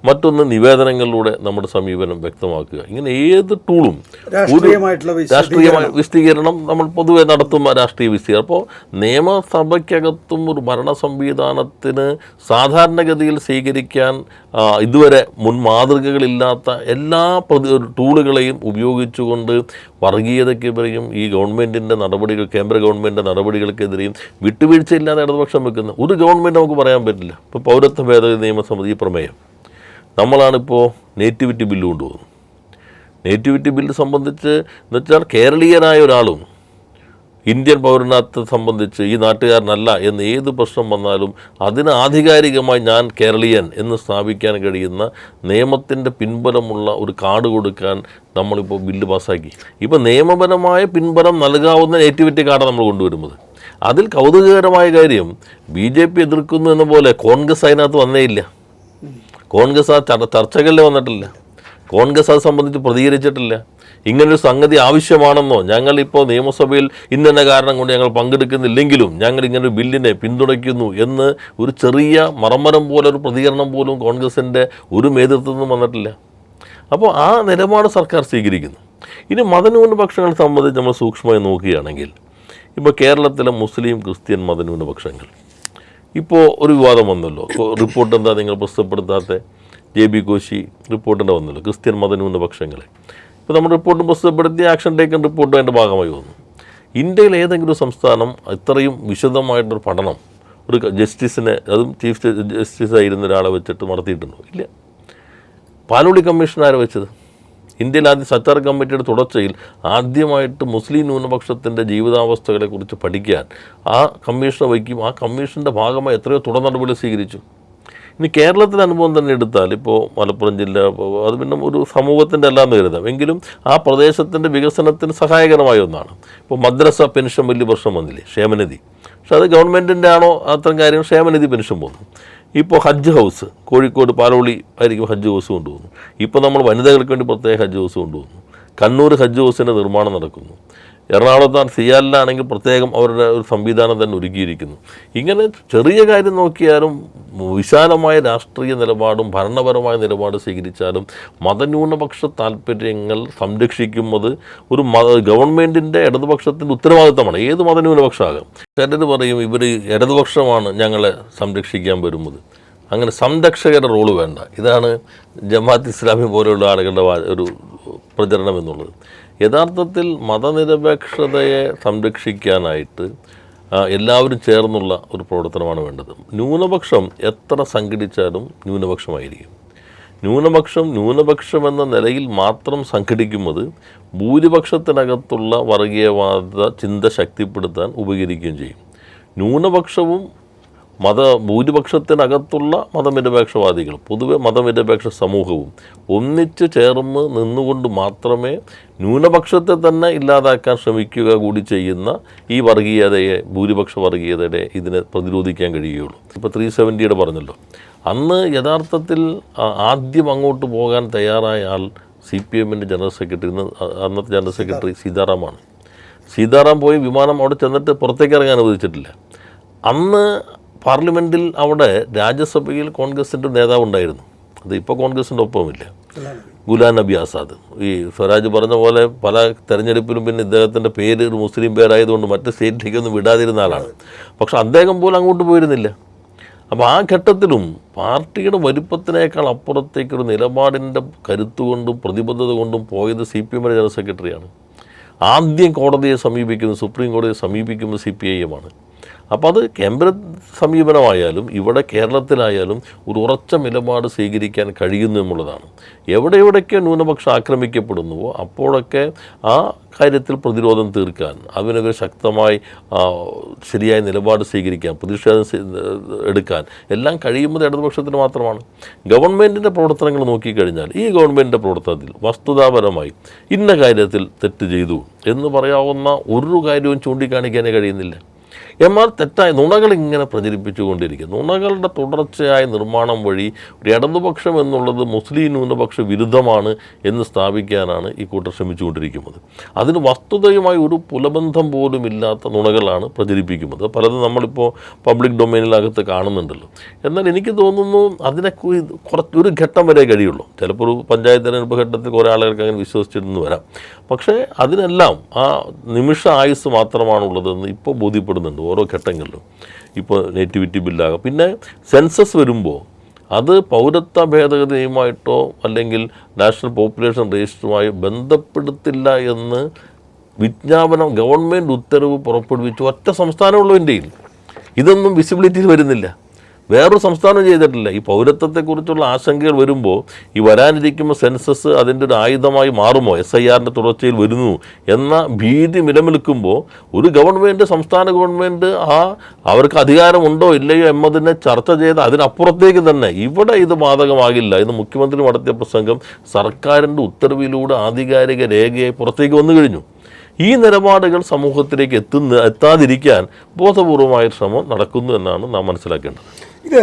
മറ്റൊന്ന് നിവേദനങ്ങളിലൂടെ നമ്മുടെ സമീപനം വ്യക്തമാക്കുക. ഇങ്ങനെ ഏത് ടൂളും രാഷ്ട്രീയമായ വിശദീകരണം നമ്മൾ പൊതുവെ നടത്തുന്ന രാഷ്ട്രീയ വിശദീകരണം. അപ്പോൾ നിയമസഭയ്ക്കകത്തും ഒരു ഭരണ സംവിധാനത്തിന് സാധാരണഗതിയിൽ സ്വീകരിക്കാൻ ഇതുവരെ മുൻ മാതൃകകളില്ലാത്ത എല്ലാ ടൂളുകളെയും ഉപയോഗിച്ചുകൊണ്ട് വർഗീയതയ്ക്കെതിരെയും ഈ ഗവൺമെൻറ്റിൻ്റെ നടപടികൾ, കേന്ദ്ര ഗവൺമെൻറ്റിൻ്റെ നടപടികൾക്കെതിരെയും വിട്ടുവീഴ്ചയില്ലാതെ ഇടതുപക്ഷം വെക്കുന്ന ഒരു ഗവൺമെൻറ് നമുക്ക് പറയാൻ പറ്റില്ല. ഇപ്പോൾ പൗരത്വ ഭേദഗതി നിയമസമിതി പ്രമേയം, നമ്മളാണിപ്പോൾ നേറ്റിവിറ്റി ബില്ല് കൊണ്ടുപോകുന്നത്. നേറ്റിവിറ്റി ബില്ല് സംബന്ധിച്ച് എന്ന് വെച്ചാൽ കേരളീയനായ ഒരാളും ഇന്ത്യൻ പൗരനത്തെ സംബന്ധിച്ച് ഈ നാട്ടുകാരനല്ല എന്ന് ഏത് പ്രശ്നം വന്നാലും അതിന് ആധികാരികമായി ഞാൻ കേരളീയൻ എന്ന് സ്ഥാപിക്കാൻ കഴിയുന്ന നിയമത്തിൻ്റെ പിൻബലമുള്ള ഒരു കാർഡ് കൊടുക്കാൻ നമ്മളിപ്പോൾ ബില്ല് പാസ്സാക്കി. ഇപ്പോൾ നിയമപരമായ പിൻബലം നൽകാവുന്ന നേറ്റിവിറ്റി കാർഡാണ് നമ്മൾ കൊണ്ടുവരുന്നത്. അതിൽ കൗതുകകരമായ കാര്യം BJP എതിർക്കുന്നു എന്ന പോലെ കോൺഗ്രസ് അതിനകത്ത് വന്നേ ഇല്ല. കോൺഗ്രസ് ആ ചർച്ചകളിൽ വന്നിട്ടില്ല. കോൺഗ്രസ് അത് സംബന്ധിച്ച് പ്രതികരിച്ചിട്ടില്ല. ഇങ്ങനൊരു സംഗതി ആവശ്യമാണെന്നോ, ഞങ്ങളിപ്പോൾ നിയമസഭയിൽ ഇന്ന കാരണം കൊണ്ട് ഞങ്ങൾ പങ്കെടുക്കുന്നില്ലെങ്കിലും ഞങ്ങൾ ഇങ്ങനൊരു ബില്ലിനെ പിന്തുണയ്ക്കുന്നു എന്ന് ഒരു ചെറിയ മറമരം പോലെ ഒരു പ്രതികരണം പോലും കോൺഗ്രസിൻ്റെ ഒരു നേതൃത്വത്തിൽ നിന്നും വന്നിട്ടില്ല. അപ്പോൾ ആ നിലപാട് സർക്കാർ സ്വീകരിക്കുന്നു. ഇനി മതന്യൂനപക്ഷങ്ങളെ സംബന്ധിച്ച് നമ്മൾ സൂക്ഷ്മമായി നോക്കുകയാണെങ്കിൽ, ഇപ്പോൾ കേരളത്തിലെ മുസ്ലിം ക്രിസ്ത്യൻ മതന്യൂനപക്ഷങ്ങൾ ഇപ്പോൾ ഒരു വിവാദം വന്നല്ലോ. റിപ്പോർട്ട് എന്താ നിങ്ങൾ പ്രസിദ്ധപ്പെടുത്താത്ത JB കോശി റിപ്പോർട്ടിൻ്റെ വന്നല്ലോ ക്രിസ്ത്യൻ മതന്യൂനപക്ഷങ്ങളെ. ഇപ്പോൾ നമ്മുടെ റിപ്പോർട്ട് പ്രസിദ്ധപ്പെടുത്തി ആക്ഷൻ ടേക്കൺ റിപ്പോർട്ടും അതിൻ്റെ ഭാഗമായി വന്നു. ഇന്ത്യയിൽ ഏതെങ്കിലും സംസ്ഥാനം ഇത്രയും വിശദമായിട്ടൊരു പഠനം ഒരു ജസ്റ്റിസിനെ, അതും ചീഫ് ജസ്റ്റിസ് ആയിരുന്ന ഒരാളെ വെച്ചിട്ട് നടത്തിയിട്ടുണ്ടോ? ഇല്ല. പാലോളി കമ്മീഷൻ ആരെ വെച്ചത്? ഇന്ത്യയിൽ ആദ്യം സച്ചാർ കമ്മിറ്റിയുടെ തുടർച്ചയിൽ ആദ്യമായിട്ട് മുസ്ലിം ന്യൂനപക്ഷത്തിൻ്റെ ജീവിതാവസ്ഥകളെക്കുറിച്ച് പഠിക്കാൻ ആ കമ്മീഷനെ വയ്ക്കും. ആ കമ്മീഷൻ്റെ ഭാഗമായി എത്രയോ തുടർ നടപടികൾ സ്വീകരിച്ചു. ഇനി കേരളത്തിലെ അനുഭവം തന്നെ എടുത്താൽ, ഇപ്പോൾ മലപ്പുറം ജില്ല, അത് പിന്നെ ഒരു സമൂഹത്തിൻ്റെ അല്ലാന്ന് കരുതാം, എങ്കിലും ആ പ്രദേശത്തിൻ്റെ വികസനത്തിന് സഹായകരമായ ഒന്നാണ്. ഇപ്പോൾ മദ്രസ പെൻഷൻ വലിയ പ്രശ്നം വന്നില്ലേ, ക്ഷേമനിധി. പക്ഷെ അത് ഗവൺമെൻറ്റിൻ്റെ ആണോ അത്തരം കാര്യങ്ങൾ, ക്ഷേമനിധി പെൻഷൻ പോകുന്നു. ഇപ്പോൾ ഹജ്ജ് ഹൗസ് കോഴിക്കോട് പാലോളി ആയിരിക്കും ഹജ്ജ് ഹൗസ് കൊണ്ടുപോകുന്നു. ഇപ്പോൾ നമ്മൾ വനിതകൾക്ക് വേണ്ടി പ്രത്യേക ഹജ്ജ് ഹൗസ് കൊണ്ടുപോകുന്നു. കണ്ണൂർ ഹജ്ജ് ഹൗസിൻ്റെ നിർമ്മാണം നടക്കുന്നു. എറണാകുളത്താണ് സിയാലിലാണെങ്കിൽ പ്രത്യേകം അവരുടെ ഒരു സംവിധാനം തന്നെ ഒരുക്കിയിരിക്കുന്നു. ഇങ്ങനെ ചെറിയ കാര്യം നോക്കിയാലും വിശാലമായ രാഷ്ട്രീയ നിലപാടും ഭരണപരമായ നിലപാട് സ്വീകരിച്ചാലും മതന്യൂനപക്ഷ താല്പര്യങ്ങൾ സംരക്ഷിക്കുന്നത് ഒരു ഗവൺമെൻറ്റിൻ്റെ ഇടതുപക്ഷത്തിൻ്റെ ഉത്തരവാദിത്തമാണ്. ഏത് മതന്യൂനപക്ഷമാകാം. ചിലർ പറയും ഇവർ ഇടതുപക്ഷമാണ് ഞങ്ങളെ സംരക്ഷിക്കാൻ വരുന്നത്. അങ്ങനെ സംരക്ഷകരുടെ റോള് വേണ്ട. ഇതാണ് ജമാഅത്ത് ഇസ്ലാമി പോലെയുള്ള ആളുകളുടെ ഒരു പ്രചരണം എന്നുള്ളത്. യഥാർത്ഥത്തിൽ മതനിരപേക്ഷതയെ സംരക്ഷിക്കാനായിട്ട് എല്ലാവരും ചേർന്നുള്ള ഒരു പ്രവർത്തനമാണ് വേണ്ടത്. ന്യൂനപക്ഷം എത്ര സംഘടിച്ചാലും ന്യൂനപക്ഷമായിരിക്കും. ന്യൂനപക്ഷം എന്ന നിലയിൽ മാത്രം സംഘടിക്കുന്നത് ഭൂരിപക്ഷത്തിനകത്തുള്ള വർഗീയവാദ ചിന്ത ശക്തിപ്പെടുത്താൻ ഉപകരിക്കുകയും ചെയ്യും. ന്യൂനപക്ഷവും ഭൂരിപക്ഷത്തിനകത്തുള്ള മതനിരപേക്ഷവാദികൾ, പൊതുവെ മതനിരപേക്ഷ സമൂഹവും ഒന്നിച്ച് ചേർന്ന് നിന്നുകൊണ്ട് മാത്രമേ ന്യൂനപക്ഷത്തെ തന്നെ ഇല്ലാതാക്കാൻ ശ്രമിക്കുക കൂടി ചെയ്യുന്ന ഈ വർഗീയതയെ, ഭൂരിപക്ഷ വർഗീയതയുടെ ഇതിനെ പ്രതിരോധിക്കാൻ കഴിയുകയുള്ളൂ. ഇപ്പോൾ 370 പറഞ്ഞല്ലോ, അന്ന് യഥാർത്ഥത്തിൽ ആദ്യം അങ്ങോട്ട് പോകാൻ തയ്യാറായ ആൾ CPM-ൻ്റെ ജനറൽ സെക്രട്ടറി, അന്നത്തെ ജനറൽ സെക്രട്ടറി സീതാറാമാണ്. സീതാറാം പോയി വിമാനം അവിടെ ചെന്നിട്ട് പുറത്തേക്ക് ഇറങ്ങാൻ അനുവദിച്ചിട്ടില്ല. അന്ന് പാർലമെൻറ്റിൽ അവിടെ രാജ്യസഭയിൽ കോൺഗ്രസിൻ്റെ നേതാവ് ഉണ്ടായിരുന്നു. അത് ഇപ്പോൾ കോൺഗ്രസിൻ്റെ ഒപ്പമില്ല, ഗുലാം നബി ആസാദ്. ഈ സ്വരാജ് പറഞ്ഞ പോലെ പല തെരഞ്ഞെടുപ്പിലും പിന്നെ ഇദ്ദേഹത്തിൻ്റെ പേര് ഒരു മുസ്ലിം പേരായതുകൊണ്ട് മറ്റ് സ്റ്റേറ്റിലേക്കൊന്നും വിടാതിരുന്ന ആളാണ്. പക്ഷെ അദ്ദേഹം പോലും അങ്ങോട്ട് പോയിരുന്നില്ല. അപ്പോൾ ആ ഘട്ടത്തിലും പാർട്ടിയുടെ വലുപ്പത്തിനേക്കാൾ അപ്പുറത്തേക്കൊരു നിലപാടിൻ്റെ കരുത്തുകൊണ്ടും പ്രതിബദ്ധത കൊണ്ടും പോയത് CPM-ൻ്റെ ജനറൽ സെക്രട്ടറിയാണ്. ആദ്യം കോടതിയെ സമീപിക്കുന്നത്, സുപ്രീം കോടതിയെ സമീപിക്കുന്നത് CPIM-ആണ്. അപ്പോൾ അത് കേന്ദ്ര സമീപനമായാലും ഇവിടെ കേരളത്തിലായാലും ഒരു ഉറച്ച നിലപാട് സ്വീകരിക്കാൻ കഴിയുന്നു എന്നുള്ളതാണ്. എവിടെയൊക്കെ ന്യൂനപക്ഷം ആക്രമിക്കപ്പെടുന്നുവോ അപ്പോഴൊക്കെ ആ കാര്യത്തിൽ പ്രതിരോധം തീർക്കാൻ, അതിനെതിരെ ശക്തമായി ശരിയായ നിലപാട് സ്വീകരിക്കാൻ, പ്രതിഷേധം എടുക്കാൻ എല്ലാം കഴിയുന്നത് ഇടതുപക്ഷത്തിന് മാത്രമാണ്. ഗവൺമെൻറ്റിൻ്റെ പ്രവർത്തനങ്ങൾ നോക്കിക്കഴിഞ്ഞാൽ ഈ ഗവൺമെൻറ്റിൻ്റെ പ്രവർത്തനത്തിൽ വസ്തുതാപരമായി ഇന്ന കാര്യത്തിൽ തെറ്റ് ചെയ്തു എന്ന് പറയാവുന്ന ഒരു കാര്യവും ചൂണ്ടിക്കാണിക്കാനേ കഴിയുന്നില്ല. എന്നാൽ തെറ്റായ നുണകൾ ഇങ്ങനെ പ്രചരിപ്പിച്ചുകൊണ്ടിരിക്കും. നുണകളുടെ തുടർച്ചയായ നിർമ്മാണം വഴി ഒരു ഇടതുപക്ഷം എന്നുള്ളത് മുസ്ലിം ന്യൂനപക്ഷ വിരുദ്ധമാണ് എന്ന് സ്ഥാപിക്കാനാണ് ഈ കൂട്ടർ ശ്രമിച്ചുകൊണ്ടിരിക്കുന്നത്. അതിന് വസ്തുതയുമായി ഒരു പുലബന്ധം പോലും ഇല്ലാത്ത നുണകളാണ് പ്രചരിപ്പിക്കുന്നത്. പലതും നമ്മളിപ്പോൾ പബ്ലിക് ഡൊമൈനിനകത്ത് കാണുന്നുണ്ടല്ലോ. എന്നാൽ എനിക്ക് തോന്നുന്നു അതിനെ ഒരു ഘട്ടം വരെ കഴിയുള്ളൂ. ചിലപ്പോൾ ഒരു പഞ്ചായത്ത് തിരഞ്ഞെടുപ്പ് ഘട്ടത്തിൽ കുറേ ആളുകൾക്ക് അങ്ങനെ വിശ്വസിച്ചിരുന്നു വരാം. പക്ഷേ അതിനെല്ലാം ആ നിമിഷ ആയുസ് മാത്രമാണുള്ളതെന്ന് ഇപ്പോൾ ബോധ്യപ്പെടുന്നുണ്ട് ഓരോ ഘട്ടങ്ങളിലും. ഇപ്പോൾ നേറ്റിവിറ്റി ബില്ലാകാം, പിന്നെ സെൻസസ് വരുമ്പോൾ അത് പൗരത്വ ഭേദഗതി നിയമമായിട്ടോ അല്ലെങ്കിൽ നാഷണൽ പോപ്പുലേഷൻ രജിസ്റ്ററുമായോ ബന്ധപ്പെടുത്തില്ല എന്ന് വിജ്ഞാപനം, ഗവൺമെൻറ് ഉത്തരവ് പുറപ്പെടുവിച്ചു ഒറ്റ സംസ്ഥാനമുള്ളൂ ഇന്ത്യയിൽ. ഇതൊന്നും വിസിബിലിറ്റിയിൽ വരുന്നില്ല, വേറൊരു സംസ്ഥാനം ചെയ്തിട്ടില്ല. ഈ പൗരത്വത്തെക്കുറിച്ചുള്ള ആശങ്കകൾ വരുമ്പോൾ ഈ വരാനിരിക്കുമ്പോൾ സെൻസസ് അതിൻ്റെ ഒരു ആയുധമായി മാറുമോ, SIR-ൻ്റെ തുടർച്ചയിൽ വരുന്നു എന്ന ഭീതി നിലനിൽക്കുമ്പോൾ ഒരു ഗവൺമെൻറ്, സംസ്ഥാന ഗവൺമെൻറ് അവർക്ക് അധികാരമുണ്ടോ ഇല്ലയോ എന്നതിനെ ചർച്ച ചെയ്ത് അതിനപ്പുറത്തേക്ക് തന്നെ ഇവിടെ ഇത് ബാധകമാകില്ല എന്ന് മുഖ്യമന്ത്രി നടത്തിയ പ്രസംഗം സർക്കാരിൻ്റെ ഉത്തരവിലൂടെ ആധികാരിക രേഖയായി പുറത്തേക്ക് വന്നു കഴിഞ്ഞു. ഈ നിലപാടുകൾ സമൂഹത്തിലേക്ക് എത്താതിരിക്കാൻ ബോധപൂർവമായ ശ്രമം നടക്കുന്നു എന്നാണ് നാം മനസ്സിലാക്കേണ്ടത്. ഇത്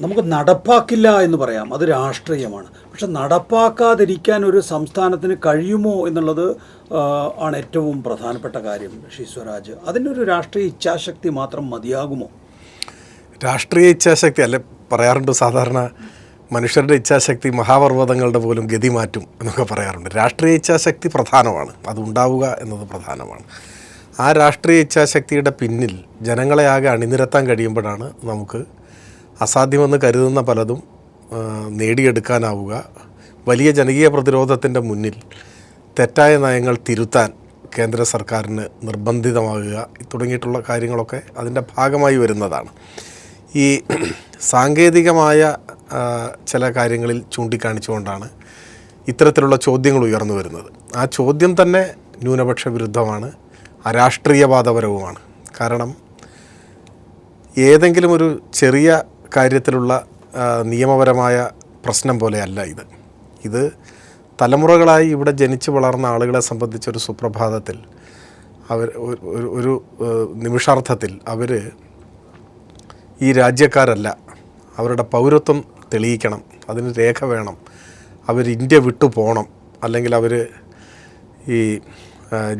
നമുക്ക് നടപ്പാക്കില്ല എന്ന് പറയാം, അത് രാഷ്ട്രീയമാണ്. പക്ഷെ നടപ്പാക്കാതിരിക്കാൻ ഒരു സംസ്ഥാനത്തിന് കഴിയുമോ എന്നുള്ളത് ആണ് ഏറ്റവും പ്രധാനപ്പെട്ട കാര്യം. ശ്രീ സ്വരാജ്, അതിനൊരു രാഷ്ട്രീയ ഇച്ഛാശക്തി മാത്രം മതിയാകുമോ? രാഷ്ട്രീയ ഇച്ഛാശക്തി അല്ലെ, പറയാറുണ്ട് സാധാരണ മനുഷ്യരുടെ ഇച്ഛാശക്തി മഹാപർവ്വതങ്ങളുടെ പോലും ഗതി മാറ്റും എന്നൊക്കെ പറയാറുണ്ട്. രാഷ്ട്രീയ ഇച്ഛാശക്തി പ്രധാനമാണ്, അതുണ്ടാവുക എന്നത് പ്രധാനമാണ്. ആ രാഷ്ട്രീയ ഇച്ഛാശക്തിയുടെ പിന്നിൽ ജനങ്ങളെ ആകെ അണിനിരത്താൻ കഴിയുമ്പോഴാണ് നമുക്ക് അസാധ്യമെന്ന് കരുതുന്ന പലതും നേടിയെടുക്കാനാവുക. വലിയ ജനകീയ പ്രതിരോധത്തിൻ്റെ മുന്നിൽ തെറ്റായ നയങ്ങൾ തിരുത്താൻ കേന്ദ്ര സർക്കാരിന് നിർബന്ധിതമാകുക തുടങ്ങിയിട്ടുള്ള കാര്യങ്ങളൊക്കെ അതിൻ്റെ ഭാഗമായി വരുന്നതാണ്. ഈ സാങ്കേതികമായ ചില കാര്യങ്ങളിൽ ചൂണ്ടിക്കാണിച്ചുകൊണ്ടാണ് ഇത്തരത്തിലുള്ള ചോദ്യങ്ങൾ ഉയർന്നു വരുന്നത്. ആ ചോദ്യം തന്നെ ന്യൂനപക്ഷ വിരുദ്ധമാണ്, അരാഷ്ട്രീയവാദപരവുമാണ്. കാരണം ഏതെങ്കിലും ഒരു ചെറിയ കാര്യത്തിലുള്ള നിയമപരമായ പ്രശ്നം പോലെയല്ല ഇത് തലമുറകളായി ഇവിടെ ജനിച്ചു വളർന്ന ആളുകളെ സംബന്ധിച്ചൊരു സുപ്രഭാതത്തിൽ ഒരു നിമിഷാർത്ഥത്തിൽ അവർ ഈ രാജ്യക്കാരല്ല, അവരുടെ പൗരത്വം തെളിയിക്കണം, അതിന് രേഖ വേണം, അവർ ഇന്ത്യ വിട്ടു പോകണം, അല്ലെങ്കിൽ അവർ ഈ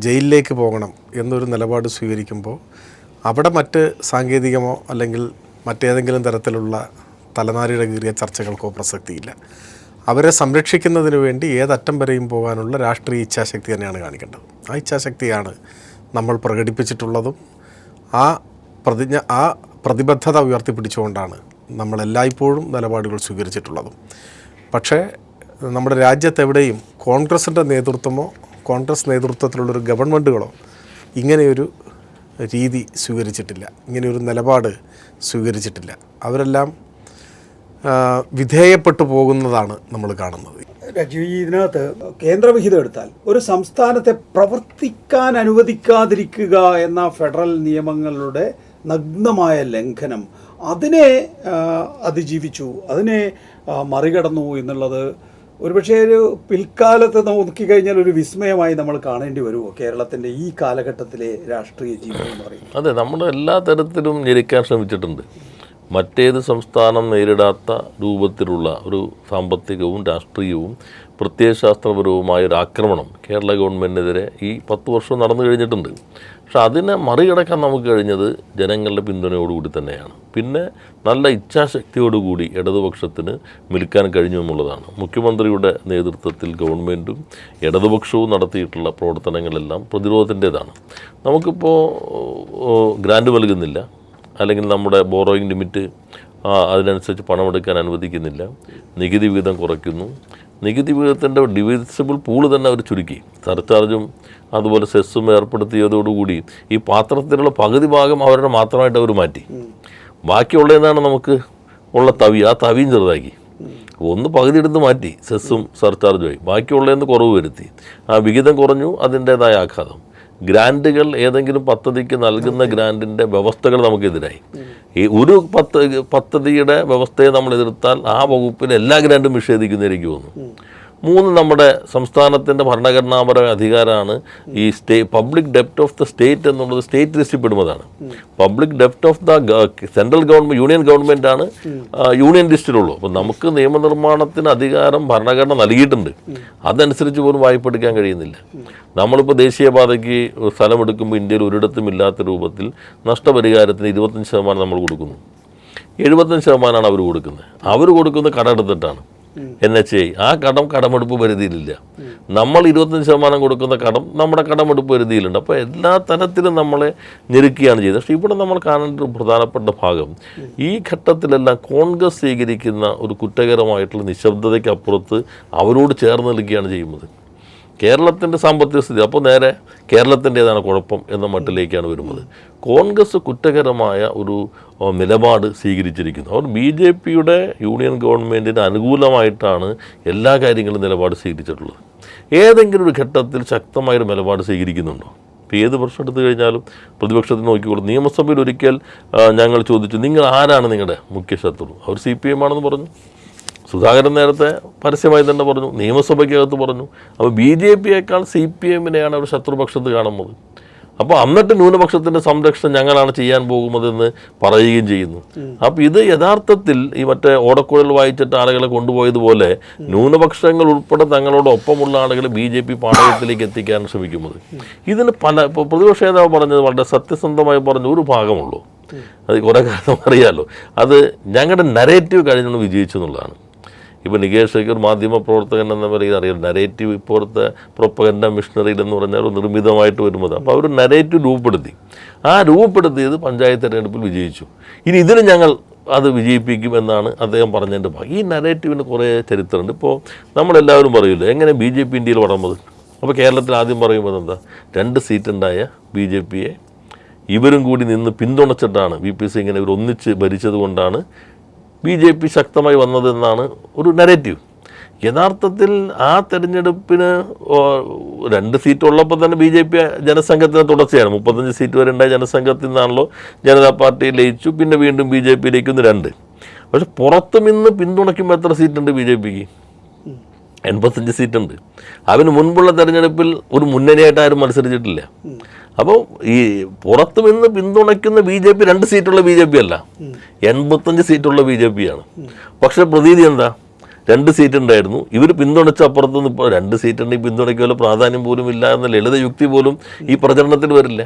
ജയിലിലേക്ക് പോകണം എന്നൊരു നിലപാട് സ്വീകരിക്കുമ്പോൾ അവിടെ മറ്റ് സാങ്കേതികമോ അല്ലെങ്കിൽ മറ്റേതെങ്കിലും തരത്തിലുള്ള തലനാരിഴ കീറിയ ചർച്ചകൾക്കോ പ്രസക്തിയില്ല. അവരെ സംരക്ഷിക്കുന്നതിന് വേണ്ടി ഏതറ്റം വരെയും പോകാനുള്ള രാഷ്ട്രീയ ഇച്ഛാശക്തി തന്നെയാണ് കാണിക്കേണ്ടത്. ആ ഇച്ഛാശക്തിയാണ് നമ്മൾ പ്രകടിപ്പിച്ചിട്ടുള്ളതും ആ പ്രതിബദ്ധത ഉയർത്തിപ്പിടിച്ചുകൊണ്ടാണ് നമ്മളെല്ലായ്പ്പോഴും നിലപാടുകൾ സ്വീകരിച്ചിട്ടുള്ളതും. പക്ഷേ നമ്മുടെ രാജ്യത്തെവിടെയും കോൺഗ്രസിൻ്റെ നേതൃത്വമോ കോൺഗ്രസ് നേതൃത്വത്തിലുള്ളൊരു ഗവൺമെൻറ്റുകളോ ഇങ്ങനെയൊരു രീതി സ്വീകരിച്ചിട്ടില്ല, ഇങ്ങനെയൊരു നിലപാട് സ്വീകരിച്ചിട്ടില്ല. അവരെല്ലാം വിധേയപ്പെട്ടു പോകുന്നതാണ് നമ്മൾ കാണുന്നത്. രാജീവ്, ഇതിനകത്ത് കേന്ദ്രവിഹിതം എടുത്താൽ ഒരു സംസ്ഥാനത്തെ പ്രവർത്തിക്കാൻ അനുവദിക്കാതിരിക്കുക എന്ന ഫെഡറൽ നിയമങ്ങളുടെ നഗ്നമായ ലംഘനം, അതിനെ അതിജീവിച്ചു, അതിനെ മറികടന്നു എന്നുള്ളത് ഒരുപക്ഷെ ഒരു പിൽക്കാലത്ത് നോക്കിക്കഴിഞ്ഞാൽ ഒരു വിസ്മയമായി നമ്മൾ കാണേണ്ടി വരുമോ കേരളത്തിൻ്റെ ഈ കാലഘട്ടത്തിലെ രാഷ്ട്രീയ ജീവിതം എന്ന് പറയുന്നത്? അതെ, നമ്മൾ എല്ലാ തരത്തിലും ഞെരുക്കാൻ ശ്രമിച്ചിട്ടുണ്ട്. മറ്റേത് സംസ്ഥാനം നേരിടാത്ത രൂപത്തിലുള്ള ഒരു സാമ്പത്തികവും രാഷ്ട്രീയവും പ്രത്യയശാസ്ത്രപരവുമായ ഒരു ആക്രമണം കേരള ഗവൺമെൻറ്റിനെതിരെ ഈ 10 വർഷം നടന്നു കഴിഞ്ഞിട്ടുണ്ട്. പക്ഷെ അതിനെ മറികടക്കാൻ നമുക്ക് കഴിഞ്ഞത് ജനങ്ങളുടെ പിന്തുണയോടുകൂടി തന്നെയാണ്. പിന്നെ നല്ല ഇച്ഛാശക്തിയോടുകൂടി ഇടതുപക്ഷത്തിന് നിൽക്കാൻ കഴിഞ്ഞു എന്നുള്ളതാണ്. മുഖ്യമന്ത്രിയുടെ നേതൃത്വത്തിൽ ഗവൺമെൻറ്റും ഇടതുപക്ഷവും നടത്തിയിട്ടുള്ള പ്രവർത്തനങ്ങളെല്ലാം പ്രതിരോധത്തിൻ്റേതാണ്. നമുക്കിപ്പോൾ ഗ്രാൻഡ് നൽകുന്നില്ല, അല്ലെങ്കിൽ നമ്മുടെ ബോറോയിങ് ലിമിറ്റ് അതിനനുസരിച്ച് പണമെടുക്കാൻ അനുവദിക്കുന്നില്ല, നികുതി വിഹിതം കുറയ്ക്കുന്നു, നികുതി വിഹിതത്തിൻ്റെ ഡിവിസിബിൾ പൂള് തന്നെ അവർ ചുരുക്കി, സർചാർജും അതുപോലെ സെസ്സും ഏർപ്പെടുത്തിയതോടുകൂടി ഈ പാത്രത്തിലുള്ള പകുതി ഭാഗം അവരുടെ മാത്രമായിട്ട് അവർ മാറ്റി. ബാക്കിയുള്ളതെന്നാണ് നമുക്ക് ഉള്ള തവി, ആ തവിയും ചെറുതാക്കി, ഒന്ന് പകുതി എടുത്ത് മാറ്റി, സെസ്സും സർചാർജുമായി, ബാക്കിയുള്ളതെന്ന് കുറവ് വരുത്തി, ആ വിഹിതം കുറഞ്ഞു, അതിൻ്റേതായ ആഘാതം. ഗ്രാൻറ്റുകൾ ഏതെങ്കിലും പദ്ധതിക്ക് നൽകുന്ന ഗ്രാൻറ്റിൻ്റെ വ്യവസ്ഥകൾ നമുക്കെതിരായി. ഈ ഒരു പദ്ധതിയുടെ വ്യവസ്ഥയെ നമ്മൾ എതിർത്താൽ ആ വകുപ്പിന് എല്ലാ ഗ്രാൻറ്റും നിഷേധിക്കുന്നതിലേക്ക് വന്നു. 3, നമ്മുടെ സംസ്ഥാനത്തിൻ്റെ ഭരണഘടനാപരമായ അധികാരമാണ് ഈ പബ്ലിക് ഡെപ്റ്റ് ഓഫ് ദ സ്റ്റേറ്റ് എന്നുള്ളത് സ്റ്റേറ്റ് ലിസ്റ്റിൽ പെടുന്നതാണ്. പബ്ലിക് ഡെപ്റ്റ് of the central government, union ഗവൺമെൻറ്റാണ് യൂണിയൻ ലിസ്റ്റിലുള്ളൂ. അപ്പോൾ നമുക്ക് നിയമനിർമ്മാണത്തിന് അധികാരം ഭരണഘടന നൽകിയിട്ടുണ്ട്, അതനുസരിച്ച് പോലും വായ്പ എടുക്കാൻ കഴിയുന്നില്ല. നമ്മളിപ്പോൾ ദേശീയപാതയ്ക്ക് സ്ഥലമെടുക്കുമ്പോൾ ഇന്ത്യയിൽ ഒരിടത്തും ഇല്ലാത്ത രൂപത്തിൽ നഷ്ടപരിഹാരത്തിന് 25% നമ്മൾ കൊടുക്കുന്നു. 75% അവർ കൊടുക്കുന്നത്. അവർ കൊടുക്കുന്നത് കടമെടുത്തിട്ടാണ്, NHA. ആ കടമെടുപ്പ് പരിധിയിലില്ല. നമ്മൾ 25% കൊടുക്കുന്ന കടം നമ്മുടെ കടമെടുപ്പ് പരിധിയിലുണ്ട്. അപ്പോൾ എല്ലാ തരത്തിലും നമ്മളെ ഞെരുക്കുകയാണ് ചെയ്തത്. പക്ഷേ ഇവിടെ നമ്മൾ കാണേണ്ട ഒരു പ്രധാനപ്പെട്ട ഭാഗം, ഈ ഘട്ടത്തിലെല്ലാം കോൺഗ്രസ് സ്വീകരിക്കുന്ന ഒരു കുറ്റകരമായിട്ടുള്ള നിശബ്ദതയ്ക്കപ്പുറത്ത് അവരോട് ചേർന്ന് നിൽക്കുകയാണ് ചെയ്യുന്നത്. കേരളത്തിൻ്റെ സാമ്പത്തിക സ്ഥിതി അപ്പോൾ നേരെ കേരളത്തിൻ്റേതാണ് കുഴപ്പം എന്ന മട്ടിലേക്കാണ് വരുന്നത്. കോൺഗ്രസ് കുറ്റകരമായ ഒരു നിലപാട് സ്വീകരിച്ചിരിക്കുന്നു. അവർ BJPയുടെ യൂണിയൻ ഗവൺമെൻറ്റിന് അനുകൂലമായിട്ടാണ് എല്ലാ കാര്യങ്ങളും നിലപാട് സ്വീകരിച്ചിട്ടുള്ളത്. ഏതെങ്കിലും ഒരു ഘട്ടത്തിൽ ശക്തമായൊരു നിലപാട് സ്വീകരിക്കുന്നുണ്ടോ? ഇപ്പോൾ ഏത് പ്രശ്നം എടുത്തു കഴിഞ്ഞാലും പ്രതിപക്ഷത്തിന് നോക്കിക്കോളൂ. നിയമസഭയിൽ ഒരിക്കൽ ഞങ്ങൾ ചോദിച്ചു, നിങ്ങൾ ആരാണ് നിങ്ങളുടെ മുഖ്യ ശത്രു? അവർ CPM ആണെന്ന് പറഞ്ഞു. സുധാകരൻ നേരത്തെ പരസ്യമായി തന്നെ പറഞ്ഞു, നിയമസഭയ്ക്കകത്ത് പറഞ്ഞു. അപ്പോൾ BJP-യേക്കാൾ CPM-നെയാണ് അവർ ശത്രുപക്ഷത്ത് കാണുന്നത്. അപ്പോൾ എന്നിട്ട് ന്യൂനപക്ഷത്തിൻ്റെ സംരക്ഷണം ഞങ്ങളാണ് ചെയ്യാൻ പോകുന്നതെന്ന് പറയുകയും ചെയ്യുന്നു. അപ്പോൾ ഇത് യഥാർത്ഥത്തിൽ ഈ മറ്റേ ഓടക്കുഴൽ വായിച്ചിട്ട് ആളുകളെ കൊണ്ടുപോയതുപോലെ ന്യൂനപക്ഷങ്ങൾ ഉൾപ്പെടെ തങ്ങളോടൊപ്പമുള്ള ആളുകളെ BJP പാളയത്തിലേക്ക് എത്തിക്കാൻ ശ്രമിക്കുന്നത്. ഇതിന് ഇപ്പോൾ പ്രതിപക്ഷ നേതാവ് പറഞ്ഞത് വളരെ സത്യസന്ധമായി പറഞ്ഞ ഒരു ഭാഗമുള്ളൂ. അത് കുറേ കാലം അറിയാമല്ലോ. അത് ഞങ്ങളുടെ നരേറ്റീവ് കഴിഞ്ഞൊന്ന് വിജയിച്ചു എന്നുള്ളതാണ്. ഇപ്പോൾ നികേഷ് ശേഖർ മാധ്യമപ്രവർത്തകൻ എന്ന നിലയിൽ അറിയാം, നരേറ്റീവ് ഇപ്പോഴത്തെ പ്രൊപ്പഗൻഡ മിഷണറിയിൽ എന്ന് പറഞ്ഞാൽ നിർമ്മിതമായിട്ട് വരുന്നത്. അപ്പോൾ അവർ നരേറ്റീവ് രൂപപ്പെടുത്തി. ആ രൂപപ്പെടുത്തിയത് പഞ്ചായത്ത് തെരഞ്ഞെടുപ്പിൽ വിജയിച്ചു. ഇനി ഇതിന് ഞങ്ങൾ അത് വിജയിപ്പിക്കുമെന്നാണ് അദ്ദേഹം പറഞ്ഞതിൻ്റെ ഭാഗം. ഈ നരേറ്റീവിന് കുറേ ചരിത്രമുണ്ട്. ഇപ്പോൾ നമ്മളെല്ലാവരും പറയുമല്ലോ എങ്ങനെ BJP ഇന്ത്യയിൽ വളർന്നത്. അപ്പോൾ കേരളത്തിൽ ആദ്യം പറയുമ്പോൾ എന്താ, 2 സീറ്റുണ്ടായ BJP-യെ ഇവരും കൂടി നിന്ന് പിന്തുണച്ചിട്ടാണ് VP സിംഗിനെ ഇവർ ഒന്നിച്ച് ഭരിച്ചത് കൊണ്ടാണ് BJP ശക്തമായി വന്നതെന്നാണ് ഒരു നരേറ്റീവ്. യഥാർത്ഥത്തിൽ ആ തെരഞ്ഞെടുപ്പിന് 2 സീറ്റ് ഉള്ളപ്പോൾ തന്നെ BJP ജനസംഘത്തിന് തുടർച്ചയാണ്. 35 സീറ്റ് വരെ ഉണ്ടായ ജനസംഘത്തിൽ നിന്നാണല്ലോ ജനതാ പാർട്ടി ലയിച്ചു, പിന്നെ വീണ്ടും BJP-യിലേക്ക് 2. പക്ഷെ പുറത്ത് നിന്ന് പിന്തുണയ്ക്കുമ്പോൾ എത്ര സീറ്റുണ്ട് BJP-ക്ക്? 85 സീറ്റുണ്ട്. അതിന് മുൻപുള്ള തെരഞ്ഞെടുപ്പിൽ ഒരു മുന്നണിയായിട്ട് ആരും മത്സരിച്ചിട്ടില്ല. അപ്പോൾ ഈ പുറത്തു നിന്ന് പിന്തുണയ്ക്കുന്ന BJP 2 സീറ്റുള്ള BJP അല്ല, 85 സീറ്റുള്ള BJP-യാണ്. പക്ഷെ പ്രതീതി എന്താ, 2 സീറ്റ് ഉണ്ടായിരുന്നു, ഇവർ പിന്തുണച്ച അപ്പുറത്തുനിന്ന് ഇപ്പോൾ 2 സീറ്റ് ഉണ്ടെങ്കിൽ പിന്തുണയ്ക്കുമല്ലോ, പ്രാധാന്യം പോലും ഇല്ല എന്ന ലളിത യുക്തി പോലും ഈ പ്രചരണത്തിൽ വരില്ല.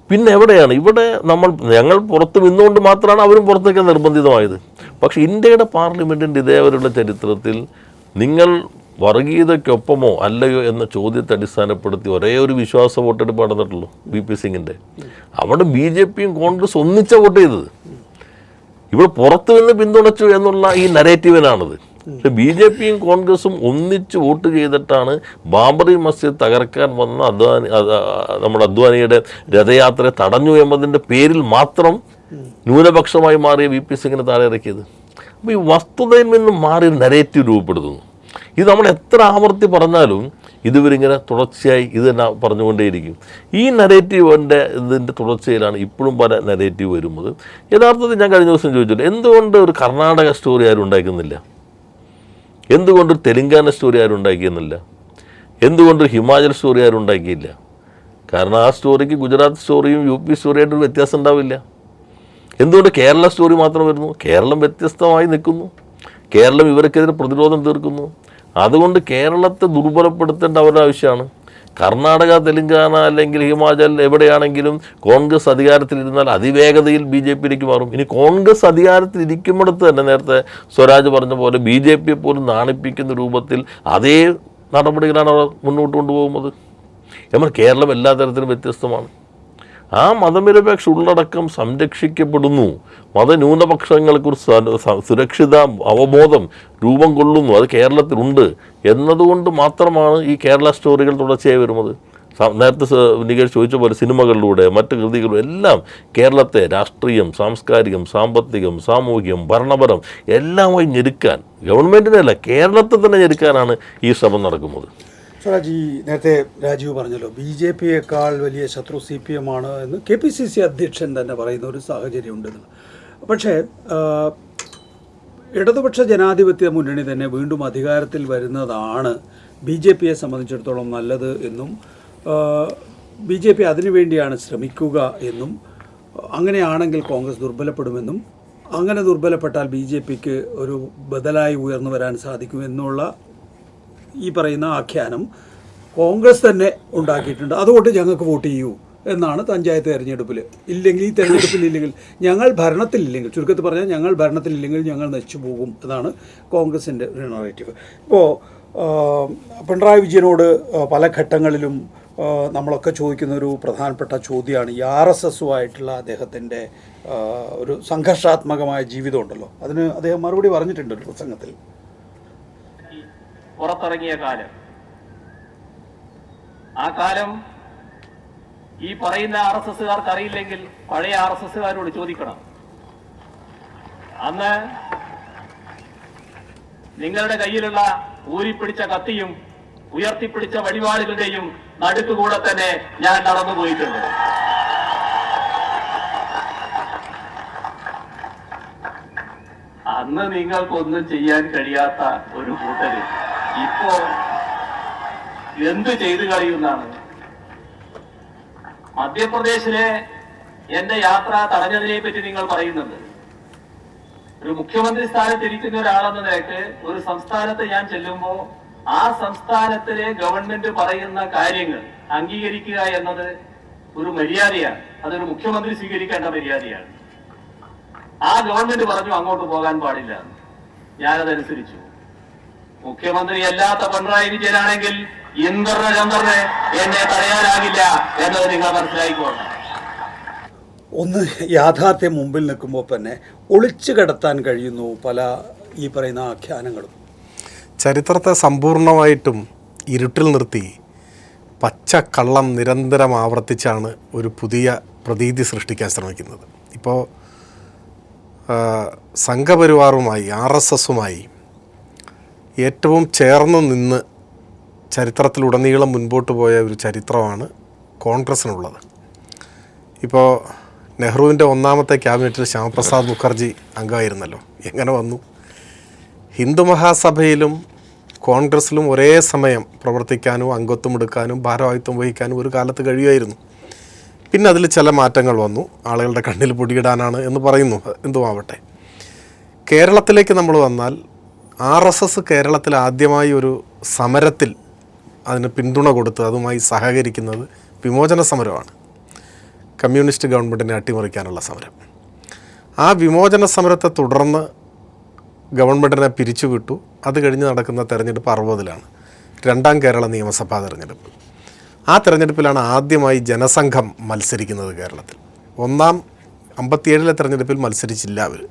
പിന്നെ എവിടെയാണ് ഇവിടെ ഞങ്ങൾ പുറത്ത് നിന്നുകൊണ്ട് മാത്രമാണ് അവരും പുറത്തേക്ക് നിർബന്ധിതമായത്. പക്ഷേ ഇന്ത്യയുടെ പാർലമെൻറ്റിൻ്റെ ഇതേവരെയുള്ള ചരിത്രത്തിൽ നിങ്ങൾ വർഗീയതയ്ക്കൊപ്പമോ അല്ലയോ എന്ന ചോദ്യത്തെ അടിസ്ഥാനപ്പെടുത്തി ഒരേ ഒരു വിശ്വാസ വോട്ടെടുപ്പ് നടന്നിട്ടുള്ളൂ VP സിംഗിൻ്റെ. അവിടെ BJP-യും കോൺഗ്രസ് ഒന്നിച്ച വോട്ട് ചെയ്തത്. ഇവിടെ പുറത്തു നിന്ന് പിന്തുണച്ചു എന്നുള്ള ഈ നരേറ്റീവിനാണത്. പക്ഷെ BJP-യും കോൺഗ്രസും ഒന്നിച്ച് വോട്ട് ചെയ്തിട്ടാണ് ബാബറി മസ്ജിദ് തകർക്കാൻ വന്ന നമ്മുടെ അദ്വാനിയുടെ രഥയാത്രയെ തടഞ്ഞു എന്നതിൻ്റെ പേരിൽ മാത്രം ന്യൂനപക്ഷമായി മാറിയ VP സിംഗിനെ താഴെ ഇറക്കിയത്. അപ്പോൾ ഈ വസ്തുതയിൽ നിന്നും മാറി നരേറ്റീവ് രൂപപ്പെടുത്തുന്നു. ഇത് നമ്മൾ എത്ര ആവർത്തി പറഞ്ഞാലും ഇതുവരിങ്ങനെ തുടർച്ചയായി ഇത് തന്നെ പറഞ്ഞുകൊണ്ടേയിരിക്കും. ഈ നരേറ്റീവിൻ്റെ ഇതിൻ്റെ തുടർച്ചയിലാണ് ഇപ്പോഴും പല നരേറ്റീവ് വരുന്നത്. യഥാർത്ഥത്തിൽ ഞാൻ കഴിഞ്ഞ ദിവസം ചോദിച്ചില്ല, എന്തുകൊണ്ട് ഒരു കർണാടക സ്റ്റോറി ആരും ഉണ്ടാക്കുന്നില്ല? എന്തുകൊണ്ട് തെലുങ്കാന സ്റ്റോറി ആരും ഉണ്ടാക്കിയെന്നില്ല? എന്തുകൊണ്ട് ഹിമാചൽ സ്റ്റോറി ആരും ഉണ്ടാക്കിയില്ല? കാരണം ആ സ്റ്റോറിക്ക് ഗുജറാത്ത് സ്റ്റോറിയും UP സ്റ്റോറിയായിട്ടൊരു വ്യത്യാസം ഉണ്ടാവില്ല. എന്തുകൊണ്ട് കേരള സ്റ്റോറി മാത്രം വരുന്നു? കേരളം വ്യത്യസ്തമായി നിൽക്കുന്നു. കേരളം ഇവർക്കെതിരെ പ്രതിരോധം തീർക്കുന്നു. അതുകൊണ്ട് കേരളത്തെ ദുർബലപ്പെടുത്തേണ്ട അവരുടെ ആവശ്യമാണ്. കർണാടക, തെലുങ്കാന അല്ലെങ്കിൽ ഹിമാചൽ എവിടെയാണെങ്കിലും കോൺഗ്രസ് അധികാരത്തിലിരുന്നാൽ അതിവേഗതയിൽ BJP-യിലേക്ക് മാറും. ഇനി കോൺഗ്രസ് അധികാരത്തിലിരിക്കുന്നിടത്ത് തന്നെ നേരത്തെ സ്വരാജ് പറഞ്ഞ പോലെ BJP-യെ പോലും നാണിപ്പിക്കുന്ന രൂപത്തിൽ അതേ നടപടികളാണ് അവർ മുന്നോട്ട് കൊണ്ടുപോകുന്നത്. എന്നാൽ കേരളം എല്ലാ തരത്തിലും വ്യത്യസ്തമാണ്. ആ മതനിരപേക്ഷ ഉള്ളടക്കം സംരക്ഷിക്കപ്പെടുന്നു. മതന്യൂനപക്ഷങ്ങൾക്കൊരു സുരക്ഷിത അവബോധം രൂപം കൊള്ളുന്നു. അത് കേരളത്തിലുണ്ട് എന്നതുകൊണ്ട് മാത്രമാണ് ഈ കേരള സ്റ്റോറികൾ തുടർച്ചയായി വരുന്നത്. നേരത്തെ നികേഷ് ചോദിച്ച പോലെ സിനിമകളിലൂടെ മറ്റ് കൃതികളിലൂടെ എല്ലാം കേരളത്തെ രാഷ്ട്രീയം, സാംസ്കാരികം, സാമ്പത്തികം, സാമൂഹികം, ഭരണപരം എല്ലാമായി ഞെരുക്കാൻ, ഗവൺമെൻറ്റിനല്ല കേരളത്തെ തന്നെ ഞെരുക്കാനാണ് ഈ ശ്രമം നടക്കുന്നത്. സ്വരാജ്, നേരത്തെ രാജീവ് പറഞ്ഞല്ലോ BJP-യേക്കാൾ വലിയ ശത്രു CPM ആണ് എന്ന് KPCC അധ്യക്ഷൻ തന്നെ പറയുന്ന ഒരു സാഹചര്യം ഉണ്ടെന്ന്. പക്ഷേ ഇടതുപക്ഷ ജനാധിപത്യ മുന്നണി തന്നെ വീണ്ടും അധികാരത്തിൽ വരുന്നതാണ് BJP-യെ സംബന്ധിച്ചിടത്തോളം നല്ലത് എന്നും BJP അതിനുവേണ്ടിയാണ് ശ്രമിക്കുക എന്നും അങ്ങനെയാണെങ്കിൽ കോൺഗ്രസ് ദുർബലപ്പെടുമെന്നും അങ്ങനെ ദുർബലപ്പെട്ടാൽ BJP-ക്ക് ഒരു ബദലായി ഉയർന്നു വരാൻ സാധിക്കുമെന്നുള്ള ഈ പറയുന്ന ആഖ്യാനം കോൺഗ്രസ് തന്നെ ഉണ്ടാക്കിയിട്ടുണ്ട്. അതുകൊണ്ട് ഞങ്ങൾക്ക് വോട്ട് ചെയ്യൂ എന്നാണ് പഞ്ചായത്ത് തെരഞ്ഞെടുപ്പിൽ ഇല്ലെങ്കിൽ, ഈ തെരഞ്ഞെടുപ്പിൽ ഇല്ലെങ്കിൽ, ഞങ്ങൾ ഭരണത്തിലില്ലെങ്കിൽ, ചുരുക്കത്തിൽ പറഞ്ഞാൽ ഞങ്ങൾ ഭരണത്തിലില്ലെങ്കിൽ ഞങ്ങൾ നശിച്ചു പോകും എന്നാണ് കോൺഗ്രസിൻ്റെ ഒരു നറേറ്റീവ്. ഇപ്പോൾ പിണറായി വിജയനോട് പല ഘട്ടങ്ങളിലും നമ്മളൊക്കെ ചോദിക്കുന്ന ഒരു പ്രധാനപ്പെട്ട ചോദ്യമാണ് ഈ RSS-ഉമായിട്ടുള്ള അദ്ദേഹത്തിൻ്റെ ഒരു സംഘർഷാത്മകമായ ജീവിതം ഉണ്ടല്ലോ. അതിന് അദ്ദേഹം മറുപടി പറഞ്ഞിട്ടുണ്ട് ഒരു പ്രസംഗത്തിൽ. പുറത്തിറങ്ങിയ കാലം, ആ കാലം ഈ പറയുന്ന RSS-കാർക്ക് അറിയില്ലെങ്കിൽ പഴയ RSS-കാരോട് ചോദിക്കണം. അന്ന് നിങ്ങളുടെ കയ്യിലുള്ള ഊരിപ്പിടിച്ച കത്തിയും ഉയർത്തിപ്പിടിച്ച വടിവാളുകളുടെയും നടുക്കുകൂടെ തന്നെ ഞാൻ നടന്നുപോയിട്ടുണ്ട്. അന്ന് നിങ്ങൾക്കൊന്നും ചെയ്യാൻ കഴിയാത്ത ഒരു കൂട്ടര് ഇപ്പോ എന്ത് ചെയ്തു കഴിയുന്നാണ്? മധ്യപ്രദേശിലെ എന്റെ യാത്ര തടഞ്ഞതിനെ പറ്റി നിങ്ങൾ പറയുന്നുണ്ട്. ഒരു മുഖ്യമന്ത്രി സ്ഥാനത്തിരിക്കുന്ന ഒരാളെന്ന നിലയ്ക്ക് ഒരു സംസ്ഥാനത്ത് ഞാൻ ചെല്ലുമ്പോൾ ആ സംസ്ഥാനത്തിലെ ഗവൺമെന്റ് പറയുന്ന കാര്യങ്ങൾ അംഗീകരിക്കുക എന്നത് ഒരു മര്യാദയാണ്. അതൊരു മുഖ്യമന്ത്രി സ്വീകരിക്കേണ്ട മര്യാദയാണ്. ആ ഗവൺമെന്റ് പറഞ്ഞു അങ്ങോട്ട് പോകാൻ പാടില്ല, ഞാനതനുസരിച്ചു. മുഖ്യമന്ത്രി അല്ലാത്ത പിണറായി വിജയനാണെങ്കിൽ ചന്ദ്രന് എന്നെ തടയാനാകില്ല എന്നത് നിങ്ങൾ മനസ്സിലായിക്കോട്ടെ. ഒന്ന് യാഥാർത്ഥ്യം മുമ്പിൽ നിൽക്കുമ്പോൾ തന്നെ ഒളിച്ചു കിടത്താൻ കഴിയുന്നു പല ഈ പറയുന്ന ആഖ്യാനങ്ങളും. ചരിത്രത്തെ സമ്പൂർണ്ണമായിട്ടും ഇരുട്ടിൽ നിർത്തി പച്ചക്കള്ളം നിരന്തരം ആവർത്തിച്ചാണ് ഒരു പുതിയ പ്രതീതി സൃഷ്ടിക്കാൻ ശ്രമിക്കുന്നത്. ഇപ്പോൾ സംഘപരിവാറുമായി RSSുമായി ഏറ്റവും ചേർന്ന് നിന്ന് ചരിത്രത്തിലുടനീളം മുൻപോട്ട് പോയ ഒരു ചരിത്രമാണ് കോൺഗ്രസ്സിനുള്ളത്. ഇപ്പോൾ നെഹ്റുവിൻ്റെ ഒന്നാമത്തെ ക്യാബിനറ്റിൽ ശ്യാമപ്രസാദ് മുഖർജി അംഗമായിരുന്നല്ലോ. എങ്ങനെ വന്നു? ഹിന്ദു മഹാസഭയിലും കോൺഗ്രസ്സിലും ഒരേ സമയം പ്രവർത്തിക്കാനും അംഗത്വം എടുക്കാനും ഭാരവാഹിത്വം വഹിക്കാനും ഒരു കാലത്ത് കഴിയുമായിരുന്നു. പിന്നെ അതിൽ ചില മാറ്റങ്ങൾ വന്നു. ആളുകളുടെ കണ്ണിൽ പൊടിയിടാനാണ് എന്ന് പറയുന്നു. എന്തുമാവട്ടെ, കേരളത്തിലേക്ക് നമ്മൾ വന്നാൽ RSS കേരളത്തിൽ ആദ്യമായി ഒരു സമരത്തിൽ അതിന് പിന്തുണ കൊടുത്ത് അതുമായി സഹകരിക്കുന്നത് വിമോചന സമരമാണ്. കമ്മ്യൂണിസ്റ്റ് ഗവൺമെൻറ്റിനെ അട്ടിമറിക്കാനുള്ള സമരം. ആ വിമോചന സമരത്തെ തുടർന്ന് ഗവൺമെൻറ്റിനെ പിരിച്ചുവിട്ടു. അത് കഴിഞ്ഞ് നടക്കുന്ന തെരഞ്ഞെടുപ്പ് 60-ലാണ്, രണ്ടാം കേരള നിയമസഭാ തെരഞ്ഞെടുപ്പ്. ആ തെരഞ്ഞെടുപ്പിലാണ് ആദ്യമായി ജനസംഘം മത്സരിക്കുന്നത് കേരളത്തിൽ. 57-ലെ തെരഞ്ഞെടുപ്പിൽ മത്സരിച്ചില്ല അവർ.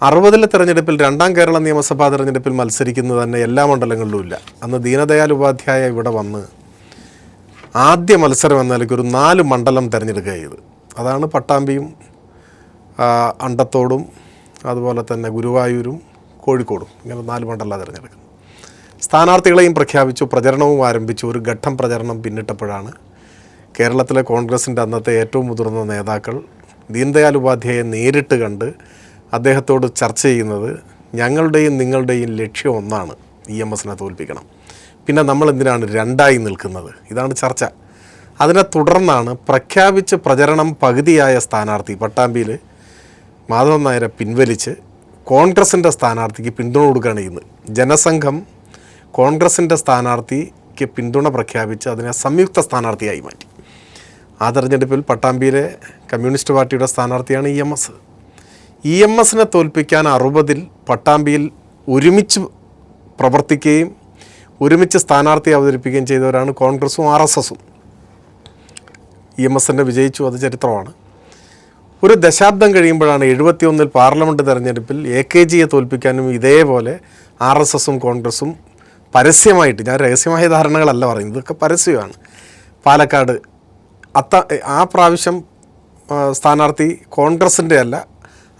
60-ലെ തെരഞ്ഞെടുപ്പിൽ രണ്ടാം കേരള നിയമസഭാ തെരഞ്ഞെടുപ്പിൽ മത്സരിക്കുന്നത് തന്നെ എല്ലാ മണ്ഡലങ്ങളിലും ഇല്ല. അന്ന് ദീനദയാൽ ഉപാധ്യായ ഇവിടെ വന്ന് ആദ്യ മത്സരം എന്ന നിലയ്ക്ക് ഒരു 4 മണ്ഡലം തിരഞ്ഞെടുക്കുക ചെയ്ത്. അതാണ് പട്ടാമ്പിയും അണ്ടത്തോടും അതുപോലെ തന്നെ ഗുരുവായൂരും കോഴിക്കോടും, ഇങ്ങനെ 4 മണ്ഡലം തിരഞ്ഞെടുക്കുന്നത്. സ്ഥാനാർത്ഥികളെയും പ്രഖ്യാപിച്ചു, പ്രചരണവും ആരംഭിച്ചു. ഒരു ഘട്ടം പ്രചരണം പിന്നിട്ടപ്പോഴാണ് കേരളത്തിലെ കോൺഗ്രസിൻ്റെ അന്നത്തെ ഏറ്റവും മുതിർന്ന നേതാക്കൾ ദീനദയാൽ ഉപാധ്യായെ നേരിട്ട് കണ്ട് അദ്ദേഹത്തോട് ചർച്ച ചെയ്യുന്നത്, ഞങ്ങളുടെയും നിങ്ങളുടെയും ലക്ഷ്യം ഒന്നാണ്, EMSനെ തോൽപ്പിക്കണം, പിന്നെ നമ്മൾ എന്തിനാണ് രണ്ടായി നിൽക്കുന്നത്, ഇതാണ് ചർച്ച. അതിനെ തുടർന്നാണ് പ്രഖ്യാപിച്ച് പ്രചരണം പകുതിയായ സ്ഥാനാർത്ഥി പട്ടാമ്പിയിൽ മാധവൻ നായരെ പിൻവലിച്ച് കോൺഗ്രസിൻ്റെ സ്ഥാനാർത്ഥിക്ക് പിന്തുണ കൊടുക്കുകയാണ് ചെയ്യുന്നത്. ജനസംഘം കോൺഗ്രസിൻ്റെ സ്ഥാനാർത്ഥിക്ക് പിന്തുണ പ്രഖ്യാപിച്ച് അതിനെ സംയുക്ത സ്ഥാനാർത്ഥിയായി മാറ്റി. ആ തെരഞ്ഞെടുപ്പിൽ പട്ടാമ്പിയിലെ കമ്മ്യൂണിസ്റ്റ് പാർട്ടിയുടെ സ്ഥാനാർത്ഥിയാണ് EMS. EMSനെ തോൽപ്പിക്കാൻ 60-ൽ പട്ടാമ്പിയിൽ ഒരുമിച്ച് പ്രവർത്തിക്കുകയും ഒരുമിച്ച് സ്ഥാനാർത്ഥി അവതരിപ്പിക്കുകയും ചെയ്തവരാണ് കോൺഗ്രസും RSSും. EMSനെ വിജയിച്ചു, അത് ചരിത്രമാണ്. ഒരു ദശാബ്ദം കഴിയുമ്പോഴാണ് 71-ൽ പാർലമെൻറ്റ് തെരഞ്ഞെടുപ്പിൽ AKGയെ തോൽപ്പിക്കാനും ഇതേപോലെ RSSും കോൺഗ്രസും പരസ്യമായിട്ട്, ഞാൻ രഹസ്യമായ ധാരണകളല്ല പറയുന്നത്, ഇതൊക്കെ പരസ്യമാണ്, പാലക്കാട് ആ പ്രാവശ്യം സ്ഥാനാർത്ഥി കോൺഗ്രസിൻ്റെ അല്ല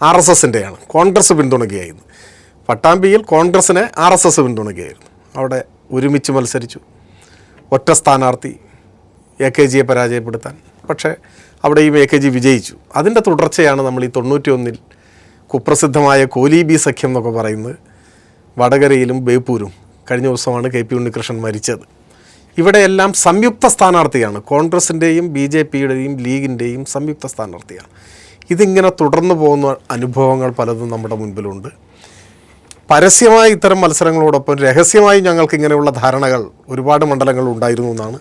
RSSൻ്റെയാണ്. കോൺഗ്രസ് പിന്തുണയ്ക്കുകയായിരുന്നു. പട്ടാമ്പിയിൽ കോൺഗ്രസിനെ RSS പിന്തുണയ്ക്കുകയായിരുന്നു. അവിടെ ഒരുമിച്ച് മത്സരിച്ചു, ഒറ്റ സ്ഥാനാർത്ഥി AKGയെ പരാജയപ്പെടുത്താൻ. പക്ഷേ അവിടെയും AKG വിജയിച്ചു. അതിൻ്റെ തുടർച്ചയാണ് നമ്മൾ ഈ 91-ൽ കുപ്രസിദ്ധമായ കോലീബി സഖ്യം എന്നൊക്കെ പറയുന്നത്. വടകരയിലും ബേപ്പൂരും കഴിഞ്ഞ ദിവസമാണ് KP ഉണ്ണികൃഷ്ണൻ മരിച്ചത്. ഇവിടെയെല്ലാം സംയുക്ത സ്ഥാനാർത്ഥിയാണ്, കോൺഗ്രസിൻ്റെയും BJPയുടെയും ലീഗിൻ്റെയും സംയുക്ത സ്ഥാനാർത്ഥിയാണ്. ഇതിങ്ങനെ തുടർന്നു പോകുന്ന അനുഭവങ്ങൾ പലതും നമ്മുടെ മുൻപിലുണ്ട്. പരസ്യമായി ഇത്തരം മത്സരങ്ങളോടൊപ്പം രഹസ്യമായി ഞങ്ങൾക്ക് ഇങ്ങനെയുള്ള ധാരണകൾ ഒരുപാട് മണ്ഡലങ്ങൾ ഉണ്ടായിരുന്നു എന്നാണ്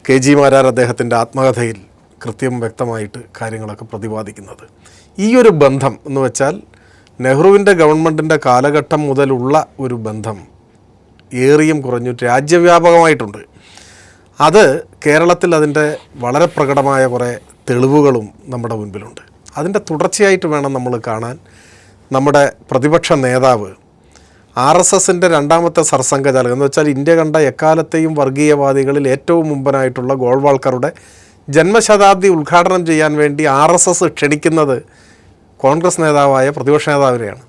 KG മാരാർ അദ്ദേഹത്തിൻ്റെ ആത്മകഥയിൽ കൃത്യം വ്യക്തമായിട്ട് കാര്യങ്ങളൊക്കെ പ്രതിപാദിക്കുന്നത്. ഈ ഒരു ബന്ധം എന്ന് വെച്ചാൽ നെഹ്റുവിൻ്റെ ഗവൺമെൻറ്റിൻ്റെ കാലഘട്ടം മുതലുള്ള ഒരു ബന്ധം ഏറിയും കുറഞ്ഞു രാജ്യവ്യാപകമായിട്ടുണ്ട്. അത് കേരളത്തിൽ അതിൻ്റെ വളരെ പ്രകടമായ കുറേ തെളിവുകളും നമ്മുടെ മുൻപിലുണ്ട്. അതിൻ്റെ തുടർച്ചയായിട്ട് വേണം നമ്മൾ കാണാൻ. നമ്മുടെ പ്രതിപക്ഷ നേതാവ് RSSൻ്റെ രണ്ടാമത്തെ സർസംഘചാലകൻ എന്ന് വെച്ചാൽ ഇന്ത്യ കണ്ട എക്കാലത്തെയും വർഗീയവാദികളിൽ ഏറ്റവും മുമ്പനായിട്ടുള്ള ഗോൾവാൾക്കറുടെ ജന്മശതാബ്ദി ഉദ്ഘാടനം ചെയ്യാൻ വേണ്ടി RSS ക്ഷണിക്കുന്നത് കോൺഗ്രസ് നേതാവായ പ്രതിപക്ഷ നേതാവിനെയാണ്.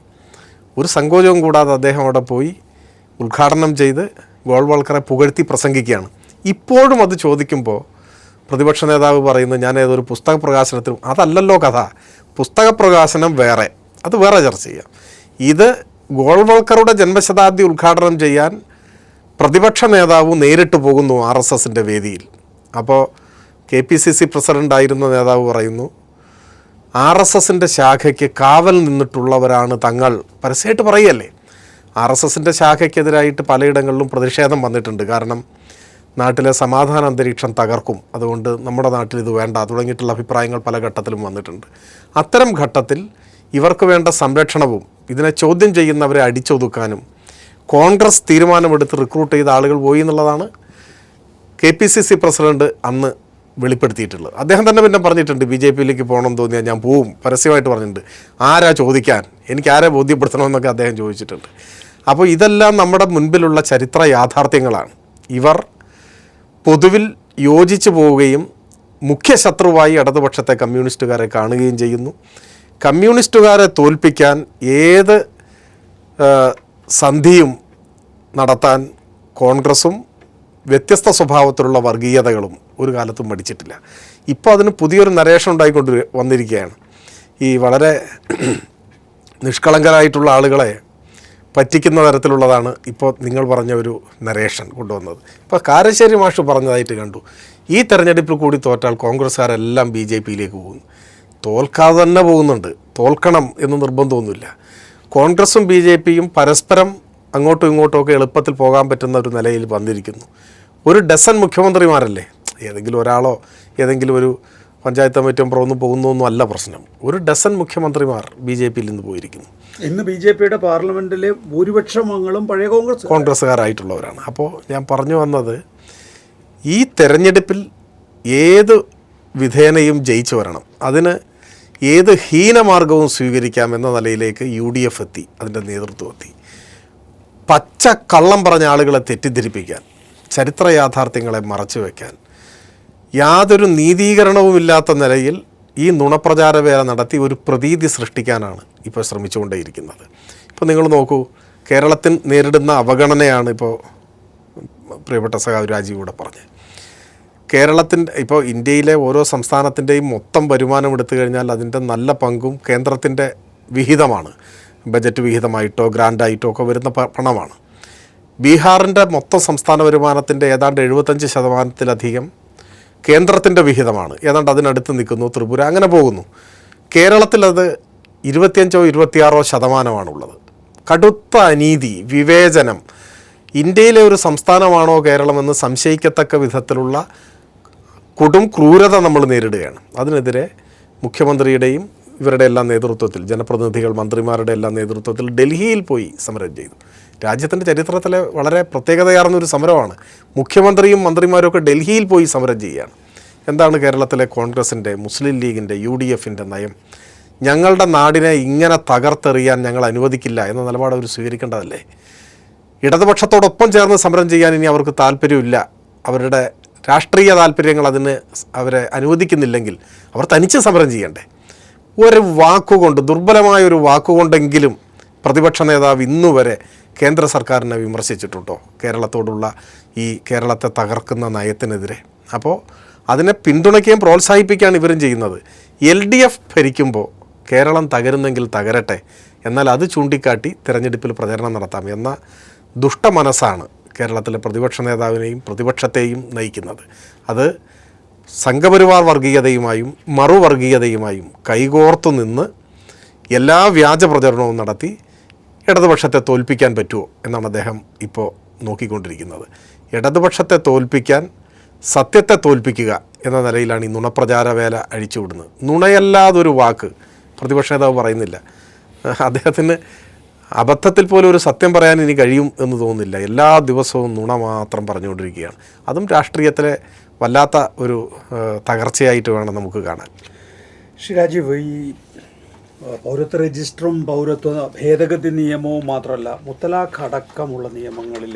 ഒരു സങ്കോചവും കൂടാതെ അദ്ദേഹം അവിടെ പോയി ഉദ്ഘാടനം ചെയ്ത് ഗോൾവാൾക്കറെ പുകഴ്ത്തി പ്രസംഗിക്കുകയാണ്. ഇപ്പോഴും അത് ചോദിക്കുമ്പോൾ പ്രതിപക്ഷ നേതാവ് പറയുന്നത് ഞാൻ ഏതൊരു പുസ്തക പ്രകാശനത്തിനും, അതല്ലല്ലോ കഥ, പുസ്തക പ്രകാശനം വേറെ, അത് വേറെ ചർച്ച ചെയ്യാം. ഇത് ഗോൾവൾക്കറുടെ ജന്മശതാബ്ദി ഉദ്ഘാടനം ചെയ്യാൻ പ്രതിപക്ഷ നേതാവ് നേരിട്ട് പോകുന്നു RSSൻ്റെ വേദിയിൽ. അപ്പോൾ KPCC പ്രസിഡൻ്റായിരുന്ന നേതാവ് പറയുന്നു, RSSൻ്റെ ശാഖയ്ക്ക് കാവൽ നിന്നിട്ടുള്ളവരാണ് തങ്ങൾ. പരസ്യമായിട്ട് പറയല്ലേ. RSSൻ്റെ ശാഖയ്ക്കെതിരായിട്ട് പലയിടങ്ങളിലും പ്രതിഷേധം വന്നിട്ടുണ്ട്. കാരണം നാട്ടിലെ സമാധാന അന്തരീക്ഷം തകർക്കും, അതുകൊണ്ട് നമ്മുടെ നാട്ടിൽ ഇത് വേണ്ട തുടങ്ങിയിട്ടുള്ള അഭിപ്രായങ്ങൾ പല ഘട്ടത്തിലും വന്നിട്ടുണ്ട്. അത്തരം ഘട്ടത്തിൽ ഇവർക്ക് വേണ്ട സംരക്ഷണവും ഇതിനെ ചോദ്യം ചെയ്യുന്നവരെ അടിച്ചൊതുക്കാനും കോൺഗ്രസ് തീരുമാനമെടുത്ത് റിക്രൂട്ട് ചെയ്ത ആളുകൾ പോയി എന്നുള്ളതാണ് KPCC പ്രസിഡന്റ് അന്ന് വെളിപ്പെടുത്തിയിട്ടുള്ളത്. അദ്ദേഹം തന്നെ പിന്നെ പറഞ്ഞിട്ടുണ്ട്, BJPയിലേക്ക് പോകണം തോന്നിയാൽ ഞാൻ പോവും, പരസ്യമായിട്ട് പറഞ്ഞിട്ടുണ്ട്. ആരാ ചോദിക്കാൻ, എനിക്ക് ആരെ ബോധ്യപ്പെടുത്തണമെന്നൊക്കെ അദ്ദേഹം ചോദിച്ചിട്ടുണ്ട്. അപ്പോൾ ഇതെല്ലാം നമ്മുടെ മുൻപിലുള്ള ചരിത്ര യാഥാർത്ഥ്യങ്ങളാണ്. ഇവർ പൊതുവിൽ യോജിച്ചു പോവുകയും മുഖ്യ ശത്രുവായി ഇടതുപക്ഷത്തെ കമ്മ്യൂണിസ്റ്റുകാരെ കാണുകയും ചെയ്യുന്നു. കമ്മ്യൂണിസ്റ്റുകാരെ തോൽപ്പിക്കാൻ ഏത് സന്ധിയും നടത്താൻ കോൺഗ്രസും വ്യത്യസ്ത സ്വഭാവത്തിലുള്ള വർഗീയതകളും ഒരു കാലത്തും മടിച്ചിട്ടില്ല. ഇപ്പോൾ അതിന് പുതിയൊരു നരേഷൻ ഉണ്ടായിക്കൊണ്ട് വന്നിരിക്കുകയാണ്. ഈ വളരെ നിഷ്കളങ്കരായിട്ടുള്ള ആളുകളെ പറ്റിക്കുന്ന തരത്തിലുള്ളതാണ് ഇപ്പോൾ നിങ്ങൾ പറഞ്ഞ ഒരു നരേഷൻ കൊണ്ടുവന്നത്. ഇപ്പോൾ കാരശ്ശേരി മാഷ് പറഞ്ഞതായിട്ട് കണ്ടു, ഈ തെരഞ്ഞെടുപ്പിൽ കൂടി തോറ്റാൽ കോൺഗ്രസ്സുകാരെല്ലാം BJPയിലേക്ക് പോകുന്നു. തോൽക്കാതെ തന്നെ പോകുന്നുണ്ട്, തോൽക്കണം എന്ന് നിർബന്ധമൊന്നുമില്ല. കോൺഗ്രസും BJPയും പരസ്പരം അങ്ങോട്ടും ഇങ്ങോട്ടുമൊക്കെ എളുപ്പത്തിൽ പോകാൻ പറ്റുന്ന ഒരു നിലയിൽ വന്നിരിക്കുന്നു. ഒരു ഡസൻ മുഖ്യമന്ത്രിമാരല്ലേ, ഏതെങ്കിലും ഒരാളോ ഏതെങ്കിലും ഒരു പഞ്ചായത്ത് കമ്മിറ്റി മെമ്പറോ ഒന്നും പോകുന്നൊന്നും അല്ല പ്രശ്നം. ഒരു ഡസൻ മുഖ്യമന്ത്രിമാർ BJPയിൽ നിന്ന് പോയിരിക്കുന്നു. ഇന്ന് BJPയുടെ പാർലമെൻറ്റിലെ ഭൂരിപക്ഷം അംഗങ്ങളും പഴയ കോൺഗ്രസ്സുകാരായിട്ടുള്ളവരാണ്. അപ്പോൾ ഞാൻ പറഞ്ഞു വന്നത്, ഈ തെരഞ്ഞെടുപ്പിൽ ഏത് വിധേനയും ജയിച്ചു വരണം, അതിന് ഏത് ഹീനമാർഗവും സ്വീകരിക്കാം എന്ന നിലയിലേക്ക് UDF എത്തി, അതിൻ്റെ നേതൃത്വം എത്തി. പച്ച കള്ളം പറഞ്ഞ ആളുകളെ തെറ്റിദ്ധരിപ്പിക്കാൻ, ചരിത്ര യാഥാർത്ഥ്യങ്ങളെ മറച്ചു വയ്ക്കാൻ, യാതൊരു നീതീകരണവുമില്ലാത്ത നിലയിൽ ഈ നുണപ്രചാരവേല നടത്തി ഒരു പ്രതീതി സൃഷ്ടിക്കാനാണ് ഇപ്പോൾ ശ്രമിച്ചുകൊണ്ടേയിരിക്കുന്നത്. ഇപ്പോൾ നിങ്ങൾ നോക്കൂ, കേരളത്തിൽ നേരിടുന്ന അവഗണനയാണ് ഇപ്പോൾ പ്രിയപ്പെട്ട സഖാവ് രാജീവ് പറഞ്ഞത്. കേരളത്തിൻ്റെ ഇപ്പോൾ ഇന്ത്യയിലെ ഓരോ സംസ്ഥാനത്തിൻ്റെയും മൊത്തം വരുമാനം എടുത്തു കഴിഞ്ഞാൽ അതിൻ്റെ നല്ല പങ്കും കേന്ദ്രത്തിൻ്റെ വിഹിതമാണ്. ബജറ്റ് വിഹിതമായിട്ടോ ഗ്രാൻഡായിട്ടോ ഒക്കെ വരുന്ന പണമാണ്. ബീഹാറിൻ്റെ മൊത്തം സംസ്ഥാന വരുമാനത്തിൻ്റെ ഏതാണ്ട് 75% കേന്ദ്രത്തിൻ്റെ വിഹിതമാണ്. ഏതാണ്ട് അതിനടുത്ത് നിൽക്കുന്നു ത്രിപുര, അങ്ങനെ പോകുന്നു. കേരളത്തിലത് 25-26% കടുത്ത അനീതി, വിവേചനം. ഇന്ത്യയിലെ ഒരു സംസ്ഥാനമാണോ കേരളമെന്ന് സംശയിക്കത്തക്ക വിധത്തിലുള്ള കൊടും ക്രൂരത നമ്മൾ നേരിടുകയാണ്. അതിനെതിരെ മുഖ്യമന്ത്രിയുടെയും ഇവരുടെ എല്ലാം നേതൃത്വത്തിൽ, ജനപ്രതിനിധികൾ മന്ത്രിമാരുടെ എല്ലാം നേതൃത്വത്തിൽ ഡൽഹിയിൽ പോയി സമരം ചെയ്തു. രാജ്യത്തിൻ്റെ ചരിത്രത്തിലെ വളരെ പ്രത്യേകതയാർന്നൊരു സമരമാണ്. മുഖ്യമന്ത്രിയും മന്ത്രിമാരും ഒക്കെ ഡൽഹിയിൽ പോയി സമരം ചെയ്യുകയാണ്. എന്താണ് കേരളത്തിലെ കോൺഗ്രസിൻ്റെ, മുസ്ലിം ലീഗിൻ്റെ, UDFൻ്റെ നയം? ഞങ്ങളുടെ നാടിനെ ഇങ്ങനെ തകർത്തെറിയാൻ ഞങ്ങൾ അനുവദിക്കില്ല എന്ന നിലപാട് അവർ സ്വീകരിക്കേണ്ടതല്ലേ? ഇടതുപക്ഷത്തോടൊപ്പം ചേർന്ന് സമരം ചെയ്യാൻ ഇനി അവർക്ക് താല്പര്യമില്ല, അവരുടെ രാഷ്ട്രീയ താല്പര്യങ്ങൾ അതിന് അവരെ അനുവദിക്കുന്നില്ലെങ്കിൽ അവർ തനിച്ച് സമരം ചെയ്യണ്ടേ? ഒരു വാക്കുകൊണ്ട്, ദുർബലമായ ഒരു വാക്കുകൊണ്ടെങ്കിലും പ്രതിപക്ഷ നേതാവ് ഇന്നുവരെ കേന്ദ്ര സർക്കാരിനെ വിമർശിച്ചിട്ടുണ്ടോ കേരളത്തോടുള്ള ഈ കേരളത്തെ തകർക്കുന്ന നയത്തിനെതിരെ? അപ്പോൾ അതിനെ പിന്തുണയ്ക്കുകയും പ്രോത്സാഹിപ്പിക്കുകയാണ് ഇവരും ചെയ്യുന്നത്. LDF ഭരിക്കുമ്പോൾ കേരളം തകരുന്നെങ്കിൽ തകരട്ടെ, എന്നാൽ അത് ചൂണ്ടിക്കാട്ടി തിരഞ്ഞെടുപ്പിൽ പ്രചരണം നടത്താം എന്ന ദുഷ്ടമനസ്സാണ് കേരളത്തിലെ പ്രതിപക്ഷ നേതാവിനെയും പ്രതിപക്ഷത്തെയും നയിക്കുന്നത്. അത് സംഘപരിവാർ വർഗീയതയുമായും മറുവർഗീയതയുമായും കൈകോർത്തു നിന്ന് എല്ലാ വ്യാജ പ്രചരണവും നടത്തി ഇടതുപക്ഷത്തെ തോൽപ്പിക്കാൻ പറ്റുമോ എന്നാണ് അദ്ദേഹം ഇപ്പോൾ നോക്കിക്കൊണ്ടിരിക്കുന്നത്. ഇടതുപക്ഷത്തെ തോൽപ്പിക്കാൻ സത്യത്തെ തോൽപ്പിക്കുക എന്ന നിലയിലാണ് ഈ നുണപ്രചാരവേല അഴിച്ചുവിടുന്നത്. നുണയല്ലാതൊരു വാക്ക് പ്രതിപക്ഷ നേതാവ് പറയുന്നില്ല. അദ്ദേഹത്തിന് അബദ്ധത്തിൽ പോലും ഒരു സത്യം പറയാൻ ഇനി കഴിയും എന്ന് തോന്നുന്നില്ല. എല്ലാ ദിവസവും നുണ മാത്രം പറഞ്ഞുകൊണ്ടിരിക്കുകയാണ്. അതും രാഷ്ട്രീയത്തിലെ വല്ലാത്ത ഒരു തകർച്ചയായിട്ട് വേണം നമുക്ക് കാണാൻ. ശ്രീ രാജീവ്, ഈ പൗരത്വ രജിസ്റ്ററും പൗരത്വ ഭേദഗതി നിയമവും മാത്രമല്ല, മുത്തലാഖ് അടക്കമുള്ള നിയമങ്ങളിൽ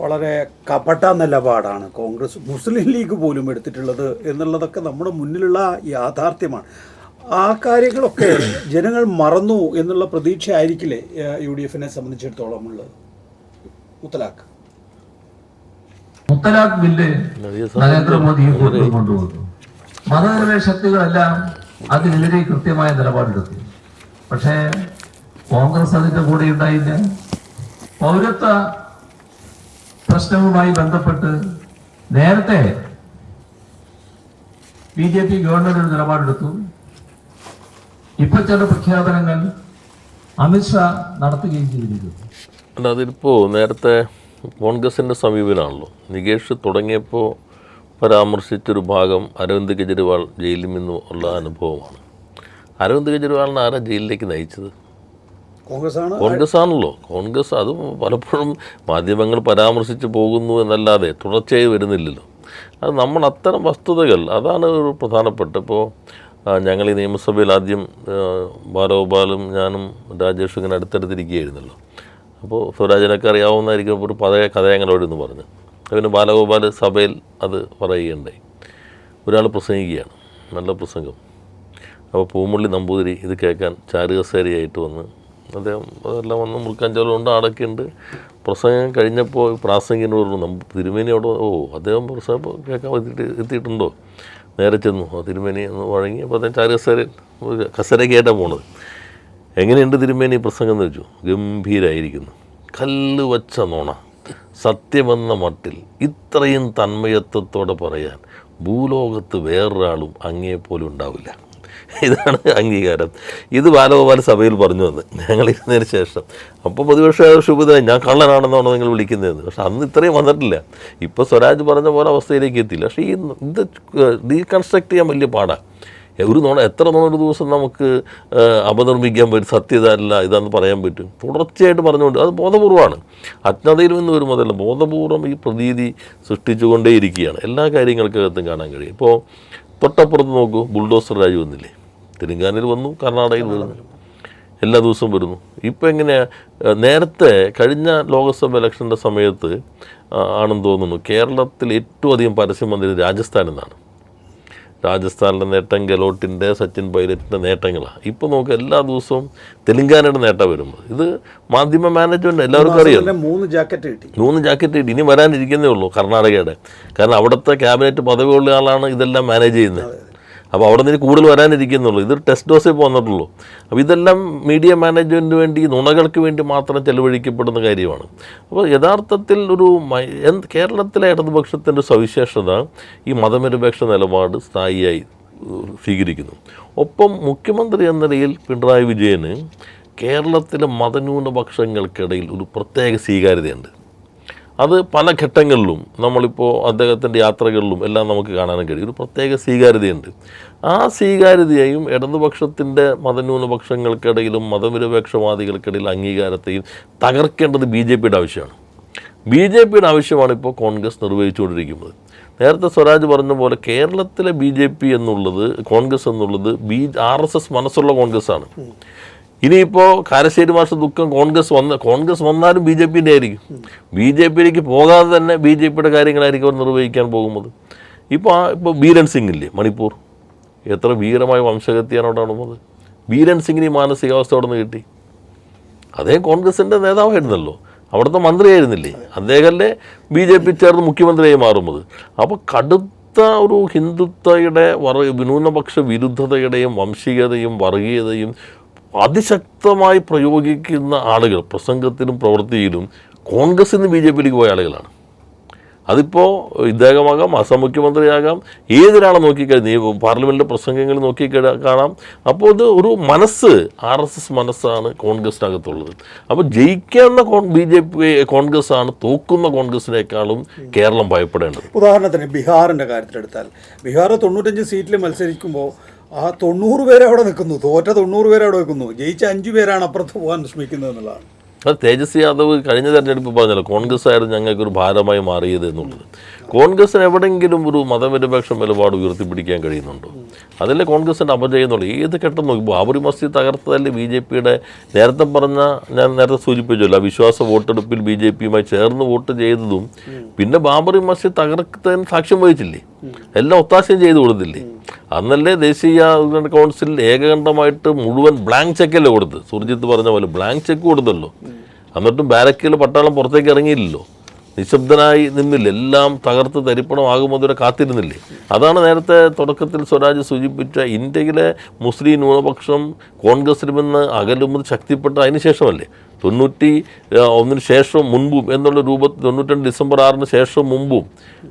വളരെ കപട നിലപാടാണ് കോൺഗ്രസ്, മുസ്ലിം ലീഗ് പോലും എടുത്തിട്ടുള്ളത് എന്നുള്ളതൊക്കെ നമ്മുടെ മുന്നിലുള്ള യാഥാർത്ഥ്യമാണ്. ആ കാര്യങ്ങളൊക്കെ ജനങ്ങൾ മറന്നു എന്നുള്ള പ്രതീക്ഷ ആയിരിക്കില്ലേ UDFനെ സംബന്ധിച്ചിടത്തോളം ഉള്ളത്? മുത്തലാഖ് ബില്ല് നരേന്ദ്രമോദി കൊണ്ടുവന്നു. മതനിരപേക്ഷ ശക്തികളെല്ലാം അതിനെതിരെ കൃത്യമായ നിലപാടെടുത്തു. പക്ഷേ കോൺഗ്രസ് അതിന്റെ കൂടെ ഉണ്ടായില്ല. പൗരത്വ പ്രശ്നവുമായി ബന്ധപ്പെട്ട് നേരത്തെ BJP ഗവൺമെന്റ് ഒരു നിലപാടെടുത്തു. ഇപ്പൊ ചില പ്രഖ്യാപനങ്ങൾ അമിത്ഷാ നടത്തുകയും ചെയ്തിരിക്കുന്നു. അല്ല, അതിപ്പോൾ നേരത്തെ കോൺഗ്രസിൻ്റെ സമീപനമാണല്ലോ. നികേഷ് തുടങ്ങിയപ്പോൾ പരാമർശിച്ചൊരു ഭാഗം അരവിന്ദ് കെജ്രിവാൾ ജയിലിൽ നിന്നും ഉള്ള അനുഭവമാണ്. അരവിന്ദ് കെജ്രിവാളിനെ ആരാ ജയിലിലേക്ക് നയിച്ചത്? കോൺഗ്രസ് ആണല്ലോ. കോൺഗ്രസ് അത് പലപ്പോഴും മാധ്യമങ്ങൾ പരാമർശിച്ച് പോകുന്നു എന്നല്ലാതെ തുടർച്ചയായി വരുന്നില്ലല്ലോ. അത് നമ്മൾ അത്തരം വസ്തുതകൾ, അതാണ് ഒരു പ്രധാനപ്പെട്ട. ഇപ്പോൾ ഞങ്ങൾ ഈ നിയമസഭയിൽ ആദ്യം ബാലഗോപാലും ഞാനും രാജേഷും ഇങ്ങനെ അടുത്തടുത്തിരിക്കുകയായിരുന്നല്ലോ. അപ്പോൾ സ്വരാജിനൊക്കെ അറിയാവുന്നതായിരിക്കും. ഒരു പഴയ കഥയങ്ങളോടെന്ന് പറഞ്ഞു. പിന്നെ ബാലഗോപാൽ സഭയിൽ അത് പറയുകയുണ്ടായി. ഒരാൾ പ്രസംഗിക്കുകയാണ്, നല്ല പ്രസംഗം. അപ്പോൾ പൂമുള്ളി നമ്പൂതിരി ഇത് കേൾക്കാൻ ചാരുകസേരയായിട്ട് വന്ന് അദ്ദേഹം അതെല്ലാം വന്ന് മുറുക്കാഞ്ചോലുണ്ട്, ആടൊക്കെയുണ്ട്. പ്രസംഗം കഴിഞ്ഞപ്പോൾ പ്രാസംഗികനോട് പറഞ്ഞു, തിരുമേനിയോട് അദ്ദേഹം പ്രസംഗം കേൾക്കാൻ എത്തിയിട്ടുണ്ടോ? നേരെ ചെന്നു. തിരുമേനി എന്ന് വഴങ്ങി. അപ്പോൾ അദ്ദേഹം ചാരുകസേരയിൽ കസേരയ്ക്കായിട്ടാണ് പോണത്. എങ്ങനെയുണ്ട് തിരുമേനി പ്രസംഗം എന്ന് വെച്ചു. ഗംഭീരമായിരിക്കുന്നു. കല്ല് വച്ച നോണ, സത്യമെന്ന മട്ടിൽ ഇത്രയും തന്മയത്വത്തോടെ പറയാൻ ഭൂലോകത്ത് വേറൊരാളും അങ്ങേപ്പോലും ഉണ്ടാവില്ല. ഇതാണ് അംഗീകാരം. ഇത് ബാലഗോപാൽ സഭയിൽ പറഞ്ഞു വന്ന് ഞങ്ങൾ ഇരുന്നതിന് ശേഷം. അപ്പോൾ പ്രതിപക്ഷ ശുഭിതരായി, ഞാൻ കള്ളനാണെന്നാണോ നിങ്ങൾ വിളിക്കുന്നതെന്ന്. പക്ഷെ അന്ന് ഇത്രയും വന്നിട്ടില്ല. ഇപ്പോൾ സ്വരാജ് പറഞ്ഞ പോലെ അവസ്ഥയിലേക്ക് എത്തിയില്ല. പക്ഷേ ഇത് ഡീകൺസ്ട്രക്ട് ചെയ്യാൻ വലിയ പാടാണ്. ഒരു നോണ എത്ര ഒരു ദിവസം നമുക്ക് അപനിർമ്മിക്കാൻ പറ്റും? സത്യത അല്ല ഇതാന്ന് പറയാൻ പറ്റും. തുടർച്ചയായിട്ട് പറഞ്ഞുകൊണ്ട് അത് ബോധപൂർവമാണ്. അജ്ഞതയിൽ നിന്ന് വരുന്നതല്ല, ബോധപൂർവം ഈ പ്രതീതി സൃഷ്ടിച്ചുകൊണ്ടേയിരിക്കുകയാണ്. എല്ലാ കാര്യങ്ങൾക്കകത്തും കാണാൻ കഴിയും. ഇപ്പോൾ തൊട്ടപ്പുറത്ത് നോക്കൂ, ബുൾഡോസർ രാജ് വന്നില്ലേ? തെലങ്കാനയിൽ വന്നു, കർണാടകയിൽ വരുന്നു, എല്ലാ ദിവസവും വരുന്നു. ഇപ്പോൾ എങ്ങനെയാണ്? നേരത്തെ കഴിഞ്ഞ ലോക്സഭ ഇലക്ഷൻ്റെ സമയത്ത് ആണെന്ന് തോന്നുന്നു കേരളത്തിൽ ഏറ്റവും അധികം പരസ്യം വന്നത് രാജസ്ഥാനിൽ നിന്നാണ്. രാജസ്ഥാനിലെ നേട്ടം ഗെലോട്ടിൻ്റെ, സച്ചിൻ പൈലറ്റിൻ്റെ നേട്ടങ്ങളാണ്. ഇപ്പോൾ നോക്കുക, എല്ലാ ദിവസവും തെലങ്കാനയുടെ നേട്ടം വരുമ്പോൾ ഇത് മാധ്യമ മാനേജ്മെൻറ്റ് എല്ലാവർക്കും അറിയാം. 3 ജാക്കറ്റ് കിട്ടി. ഇനി വരാനിരിക്കുന്നേ ഉള്ളൂ കർണാടകയുടെ. കാരണം അവിടുത്തെ ക്യാബിനറ്റ് പദവിയുള്ള ആളാണ് ഇതെല്ലാം മാനേജ് ചെയ്യുന്നത്. അപ്പോൾ അവിടെ നിന്ന് കൂടുതൽ വരാനിരിക്കുന്നുള്ളൂ. ഇതൊരു ടെസ്റ്റ് ഡോസേ പോന്നിട്ടുള്ളൂ. അപ്പോൾ ഇതെല്ലാം മീഡിയ മാനേജ്മെൻറ്റിന് വേണ്ടി, നുണകൾക്ക് വേണ്ടി മാത്രം ചെലവഴിക്കപ്പെടുന്ന കാര്യമാണ്. അപ്പോൾ യഥാർത്ഥത്തിൽ കേരളത്തിലെ ഇടതുപക്ഷത്തിൻ്റെ സവിശേഷത ഈ മതനിരപേക്ഷ നിലപാട് സ്ഥായിയായി സ്വീകരിക്കുന്നു. ഒപ്പം മുഖ്യമന്ത്രി എന്ന നിലയിൽ പിണറായി വിജയന് കേരളത്തിലെ മതന്യൂനപക്ഷങ്ങൾക്കിടയിൽ ഒരു പ്രത്യേക സ്വീകാര്യതയുണ്ട്. അത് പല ഘട്ടങ്ങളിലും നമ്മളിപ്പോൾ അദ്ദേഹത്തിൻ്റെ യാത്രകളിലും എല്ലാം നമുക്ക് കാണാനും കഴിയും. ഒരു പ്രത്യേക സ്വീകാര്യതയുണ്ട്. ആ സ്വീകാര്യതയെയും ഇടതുപക്ഷത്തിൻ്റെ മതന്യൂനപക്ഷങ്ങൾക്കിടയിലും മതനിരപേക്ഷവാദികൾക്കിടയിൽ അംഗീകാരത്തെയും തകർക്കേണ്ടത് BJPയുടെ ആവശ്യമാണ്. BJPയുടെ ആവശ്യമാണ് ഇപ്പോൾ കോൺഗ്രസ് നിർവഹിച്ചുകൊണ്ടിരിക്കുന്നത്. നേരത്തെ സ്വരാജ് പറഞ്ഞ പോലെ കേരളത്തിലെ BJP എന്നുള്ളത്, കോൺഗ്രസ് എന്നുള്ളത് RSS മനസ്സുള്ള കോൺഗ്രസ്സാണ്. ഇനിയിപ്പോൾ കാരശ്ശേരി മാഷ് ദുഃഖം കോൺഗ്രസ് വന്നാലും BJPൻ്റെ ആയിരിക്കും. BJPയിലേക്ക് പോകാതെ തന്നെ BJPയുടെ കാര്യങ്ങളായിരിക്കും അവർ നിർവഹിക്കാൻ പോകുന്നത്. ഇപ്പോൾ ബീരൻ സിംഗ് ഇല്ലേ, മണിപ്പൂർ, എത്ര ഭീകരമായ വംശഹത്യയാണ് അവിടെ നടന്നത്. ബീരൻ സിംഗിന് ഈ മാനസികാവസ്ഥ അവിടെ നിന്ന് കിട്ടി. അദ്ദേഹം കോൺഗ്രസിൻ്റെ നേതാവായിരുന്നല്ലോ, അവിടുത്തെ മന്ത്രിയായിരുന്നില്ലേ, അദ്ദേഹമല്ലേ BJP ചേർന്ന് മുഖ്യമന്ത്രിയായി മാറുന്നത്. അപ്പോൾ കടുത്ത ഒരു ഹിന്ദുത്വയുടെ ന്യൂനപക്ഷ വിരുദ്ധതയുടെയും വംശീയതയും വർഗീയതയും അതിശക്തമായി പ്രയോഗിക്കുന്ന ആളുകൾ പ്രസംഗത്തിലും പ്രവൃത്തിയിലും കോൺഗ്രസിൽ നിന്ന് BJPയിലേക്ക് പോയ ആളുകളാണ്. അതിപ്പോൾ ഇദ്ദേഹമാകാം, അസം മുഖ്യമന്ത്രിയാകാം, ഏതൊരാളെ നോക്കിക്കഴിഞ്ഞാൽ പാർലമെൻറ്റിലെ പ്രസംഗങ്ങൾ കാണാം. അപ്പോൾ ഇത് ഒരു മനസ്സ്, RSS മനസ്സാണ് കോൺഗ്രസിനകത്തുള്ളത്. അപ്പോൾ ജയിക്കുന്ന BJP കോൺഗ്രസ്സാണ് തോക്കുന്ന കോൺഗ്രസിനേക്കാളും കേരളം ഭയപ്പെടേണ്ടത്. ഉദാഹരണത്തിന് ബീഹാറിൻ്റെ കാര്യത്തിലെടുത്താൽ, ബീഹാർ 95 സീറ്റിൽ മത്സരിക്കുമ്പോൾ ആ 90 പേര് അവിടെ നിൽക്കുന്നു, തോറ്റ 90 പേര് അവിടെ നിൽക്കുന്നു, ജയിച്ച 5 പേരാണ് അപ്പുറത്ത് പോകാൻ ശ്രമിക്കുന്നത് എന്നുള്ളതാണ്. അത് തേജസ്വി യാദവ് കഴിഞ്ഞ തെരഞ്ഞെടുപ്പ് പറഞ്ഞല്ലോ, കോൺഗ്രസ് ആയിരുന്നു ഞങ്ങൾക്കൊരു ഭാരമായി മാറിയത് എന്നുള്ളത്. കോൺഗ്രസ്സിന് എവിടെയെങ്കിലും ഒരു മതനിരപേക്ഷ നിലപാട് ഉയർത്തിപ്പിടിക്കാൻ കഴിയുന്നുണ്ടോ? അതല്ലേ കോൺഗ്രസിൻ്റെ അപജയം എന്നുള്ളത്. ഏത് ഘട്ടം നോക്കി ബാബറി മസ്ജിദ് തകർത്തതല്ലേ BJPയുടെ, നേരത്തെ പറഞ്ഞ, ഞാൻ നേരത്തെ സൂചിപ്പിച്ചല്ലോ, വിശ്വാസ വോട്ടെടുപ്പിൽ BJPയുമായി ചേർന്ന് വോട്ട് ചെയ്തതും പിന്നെ ബാബറി മസ്ജിദ് തകർത്തതിന് സാക്ഷ്യം വഹിച്ചില്ലേ, എല്ലാം ഒത്താശയും ചെയ്തു കൊടുത്തില്ലേ. അന്നല്ലേ ദേശീയ കൗൺസിൽ ഏകകണ്ഠമായിട്ട് മുഴുവൻ ബ്ലാങ്ക് ചെക്കല്ലേ കൊടുത്ത്, സുർജിത്ത് പറഞ്ഞ പോലെ ബ്ലാങ്ക് ചെക്ക് കൊടുത്തല്ലോ. എന്നിട്ടും ബാരക്കിൽ പട്ടാളം പുറത്തേക്ക് ഇറങ്ങിയില്ലല്ലോ. നിശബ്ദനായി നിന്നില്ല, എല്ലാം തകർത്ത് തരിപ്പണമാകുമ്പോൾ കാത്തിരുന്നില്ലേ? അതാണ് നേരത്തെ തുടക്കത്തിൽ സ്വരാജ് സൂചിപ്പിച്ച ഇന്ത്യയിലെ മുസ്ലിം ന്യൂനപക്ഷം കോൺഗ്രസിൽ നിന്ന് അകലുന്നത് ശക്തിപ്പെട്ട അതിന് ശേഷമല്ലേ? 91 ശേഷവും മുൻപും എന്നുള്ള രൂപത്തിൽ 92 ഡിസംബർ 6 ശേഷവും മുമ്പും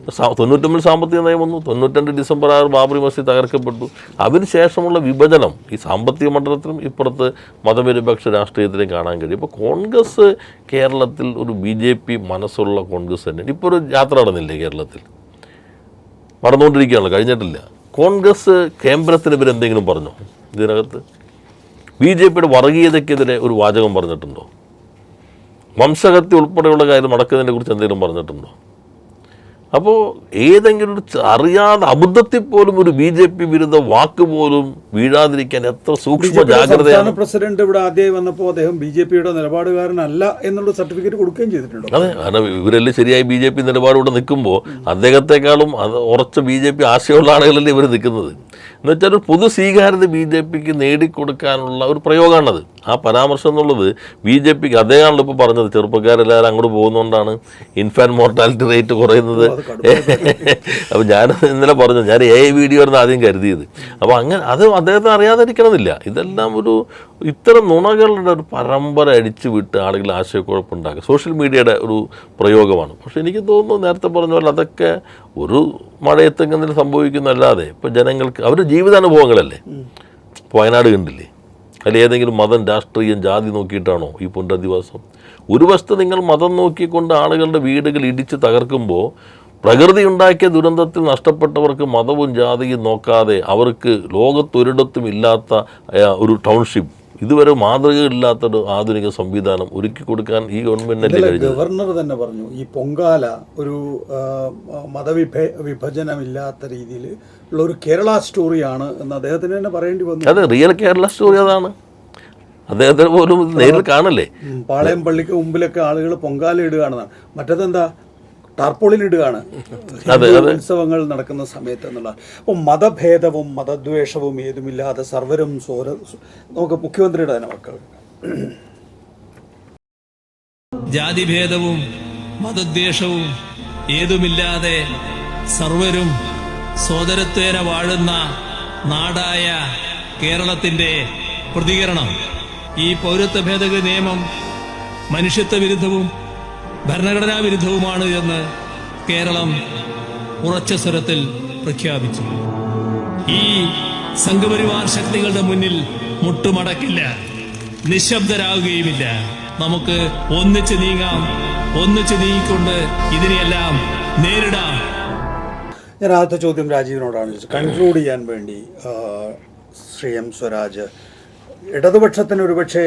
99 സാമ്പത്തിക നയം വന്നു, 92 ഡിസംബർ 6 ബാബറി മസ്ജിദ് തകർക്കപ്പെട്ടു. അതിനുശേഷമുള്ള വിഭജനം ഈ സാമ്പത്തിക മണ്ഡലത്തിലും ഇപ്പുറത്ത് മതനിരപേക്ഷ രാഷ്ട്രീയത്തിലും കാണാൻ കഴിയും. ഇപ്പോൾ കോൺഗ്രസ് കേരളത്തിൽ ഒരു BJP മനസ്സുള്ള കോൺഗ്രസ് തന്നെ. ഇപ്പോൾ ഒരു യാത്ര നടന്നില്ലേ കേരളത്തിൽ? നടന്നുകൊണ്ടിരിക്കുകയാണ്, കഴിഞ്ഞിട്ടില്ല. കോൺഗ്രസ് കേന്ദ്രത്തിനെതിരെ എന്തെങ്കിലും പറഞ്ഞോ ഇതിനകത്ത്? BJPയുടെ വർഗീയതയ്ക്കെതിരെ ഒരു വാചകം പറഞ്ഞിട്ടുണ്ടോ? വംശഹത്യ ഉൾപ്പെടെയുള്ള കാര്യം നടക്കുന്നതിനെ കുറിച്ച് എന്തെങ്കിലും പറഞ്ഞിട്ടുണ്ടോ? അപ്പോൾ ഏതെങ്കിലും ഒരു അറിയാതെ അബദ്ധത്തിൽ പോലും ഒരു BJP വിരുദ്ധ വാക്ക് പോലും വീഴാതിരിക്കാൻ എത്ര സൂക്ഷ്മ ജാഗ്രതയാണ്. പ്രസിഡന്റ് ഇവിടെ ആദ്യമായി വന്നപ്പോൾ അദ്ദേഹം BJPയുടെ നിലപാടുകാരനല്ല എന്നുള്ള സർട്ടിഫിക്കറ്റ് കൊടുക്കുകയും ചെയ്തിട്ടുണ്ട്. അതെ, കാരണം ഇവരെല്ലാം ശരിയായി BJP നിലപാടിവിടെ നിൽക്കുമ്പോൾ അദ്ദേഹത്തെക്കാളും ഉറച്ച BJP ആശയമുള്ള ആളുകളല്ലേ ഇവർ നിൽക്കുന്നത്. എന്നുവെച്ചാൽ ഒരു പൊതു സ്വീകാര്യത BJPക്ക് നേടിക്കൊടുക്കാനുള്ള ഒരു പ്രയോഗമാണത്. ആ പരാമർശം എന്നുള്ളത് BJPക്ക് അദ്ദേഹമാണല്ലോ ഇപ്പോൾ പറഞ്ഞത്, ചെറുപ്പക്കാരെല്ലാവരും അങ്ങോട്ട് പോകുന്നതുകൊണ്ടാണ് ഇൻഫാൻറ്റ് മോർട്ടാലിറ്റി റേറ്റ് കുറയുന്നത്. അപ്പോൾ ഞാൻ ഇന്നലെ പറഞ്ഞു, ഞാൻ വീഡിയോ ആയിരുന്നു ആദ്യം കരുതിയത്. അപ്പോൾ അങ്ങനെ അത് അദ്ദേഹത്തിന് അറിയാതിരിക്കണമെന്നില്ല. ഇതെല്ലാം ഇത്തരം നുണകളുടെ ഒരു പരമ്പര അടിച്ചു വിട്ട് ആളുകൾ ആശയക്കുഴപ്പമുണ്ടാക്കുക സോഷ്യൽ മീഡിയയുടെ ഒരു പ്രയോഗമാണ്. പക്ഷേ എനിക്ക് തോന്നുന്നു നേരത്തെ പറഞ്ഞ പോലെ അതൊക്കെ ഒരു മഴയത്തെങ്കിലും സംഭവിക്കുന്നല്ലാതെ ഇപ്പോൾ ജനങ്ങൾക്ക് അവരുടെ ജീവിതാനുഭവങ്ങളല്ലേ. ഇപ്പോൾ വയനാട് കണ്ടില്ലേ? അതിൽ ഏതെങ്കിലും മതം, രാഷ്ട്രീയം, ജാതി നോക്കിയിട്ടാണോ ഈ പുനരധിവാസം? ഒരു വശത്ത് നിങ്ങൾ മതം നോക്കിക്കൊണ്ട് ആളുകളുടെ വീടുകൾ ഇടിച്ച് തകർക്കുമ്പോൾ പ്രകൃതി ഉണ്ടാക്കിയ ദുരന്തത്തിൽ നഷ്ടപ്പെട്ടവർക്ക് മതവും ജാതിയും നോക്കാതെ അവർക്ക് ലോകത്തൊരിടത്തും ഇല്ലാത്ത ഒരു ടൗൺഷിപ്പ്, ഇതുവരെ മാതൃകയില്ലാത്തൊരു ആധുനിക സംവിധാനം ഒരുക്കി കൊടുക്കാൻ ഈ ഗവൺമെന്റിന്റെ കഴിഞ്ഞു. ഗവർണർ തന്നെ പറഞ്ഞു ഈ പൊങ്കാല ഒരു മതവിഭജനമില്ലാത്ത രീതിയിൽ ഉള്ള ഒരു കേരള സ്റ്റോറിയാണ് എന്ന് അദ്ദേഹത്തിന് തന്നെ പറയേണ്ടി വന്നു. അതെ, റിയൽ കേരള സ്റ്റോറി അതാണ്. അദ്ദേഹത്തിന് പോലും നേരിൽ കാണല്ലേ. പാളയം പള്ളിക്ക് മുമ്പിലൊക്കെ ആളുകൾ പൊങ്കാല ഇടുകയാണെന്നാണ്. മറ്റേതെന്താ, ടാർപോളിൻ ഇടുകയാണ് ഉത്സവങ്ങൾ നടക്കുന്ന സമയത്ത് എന്നുള്ള. അപ്പോൾ മതഭേദവും മതദ്വേഷവും ഏതുമില്ലാതെ സർവരും നമുക്ക് മുഖ്യമന്ത്രിയുടെ തന്നെ മക്കൾ ജാതിഭേദവും മതദ്വേഷവും ഏതുമില്ലാതെ സർവരും സോദരത്വേന വാഴുന്ന നാടായ കേരളത്തിന്റെ പ്രതികരണം ഈ പൗരത്വ ഭേദഗതി നിയമം മനുഷ്യത്വ വിരുദ്ധവും ഭരണഘടനാ വിരുദ്ധവുമാണ് എന്ന് കേരളം ഉറച്ച സ്വരത്തിൽ പ്രഖ്യാപിച്ചു. ഈ സംഘപരിവാർ ശക്തികളുടെ മുന്നിൽ മുട്ടുമടക്കില്ല, നിശബ്ദരാകുകയുമില്ല. നമുക്ക് ഒന്നിച്ച് നീങ്ങാം, ഒന്നിച്ച് നീങ്ങിക്കൊണ്ട് ഇതിനെയെല്ലാം നേരിടാം. ഞാൻ ആദ്യത്തെ ചോദ്യം രാജീവിനോടാണ് കൺക്ലൂഡ് ചെയ്യാൻ വേണ്ടി. ശ്രീ എം സ്വരാജ്, ഇടതുപക്ഷത്തിന് ഒരുപക്ഷെ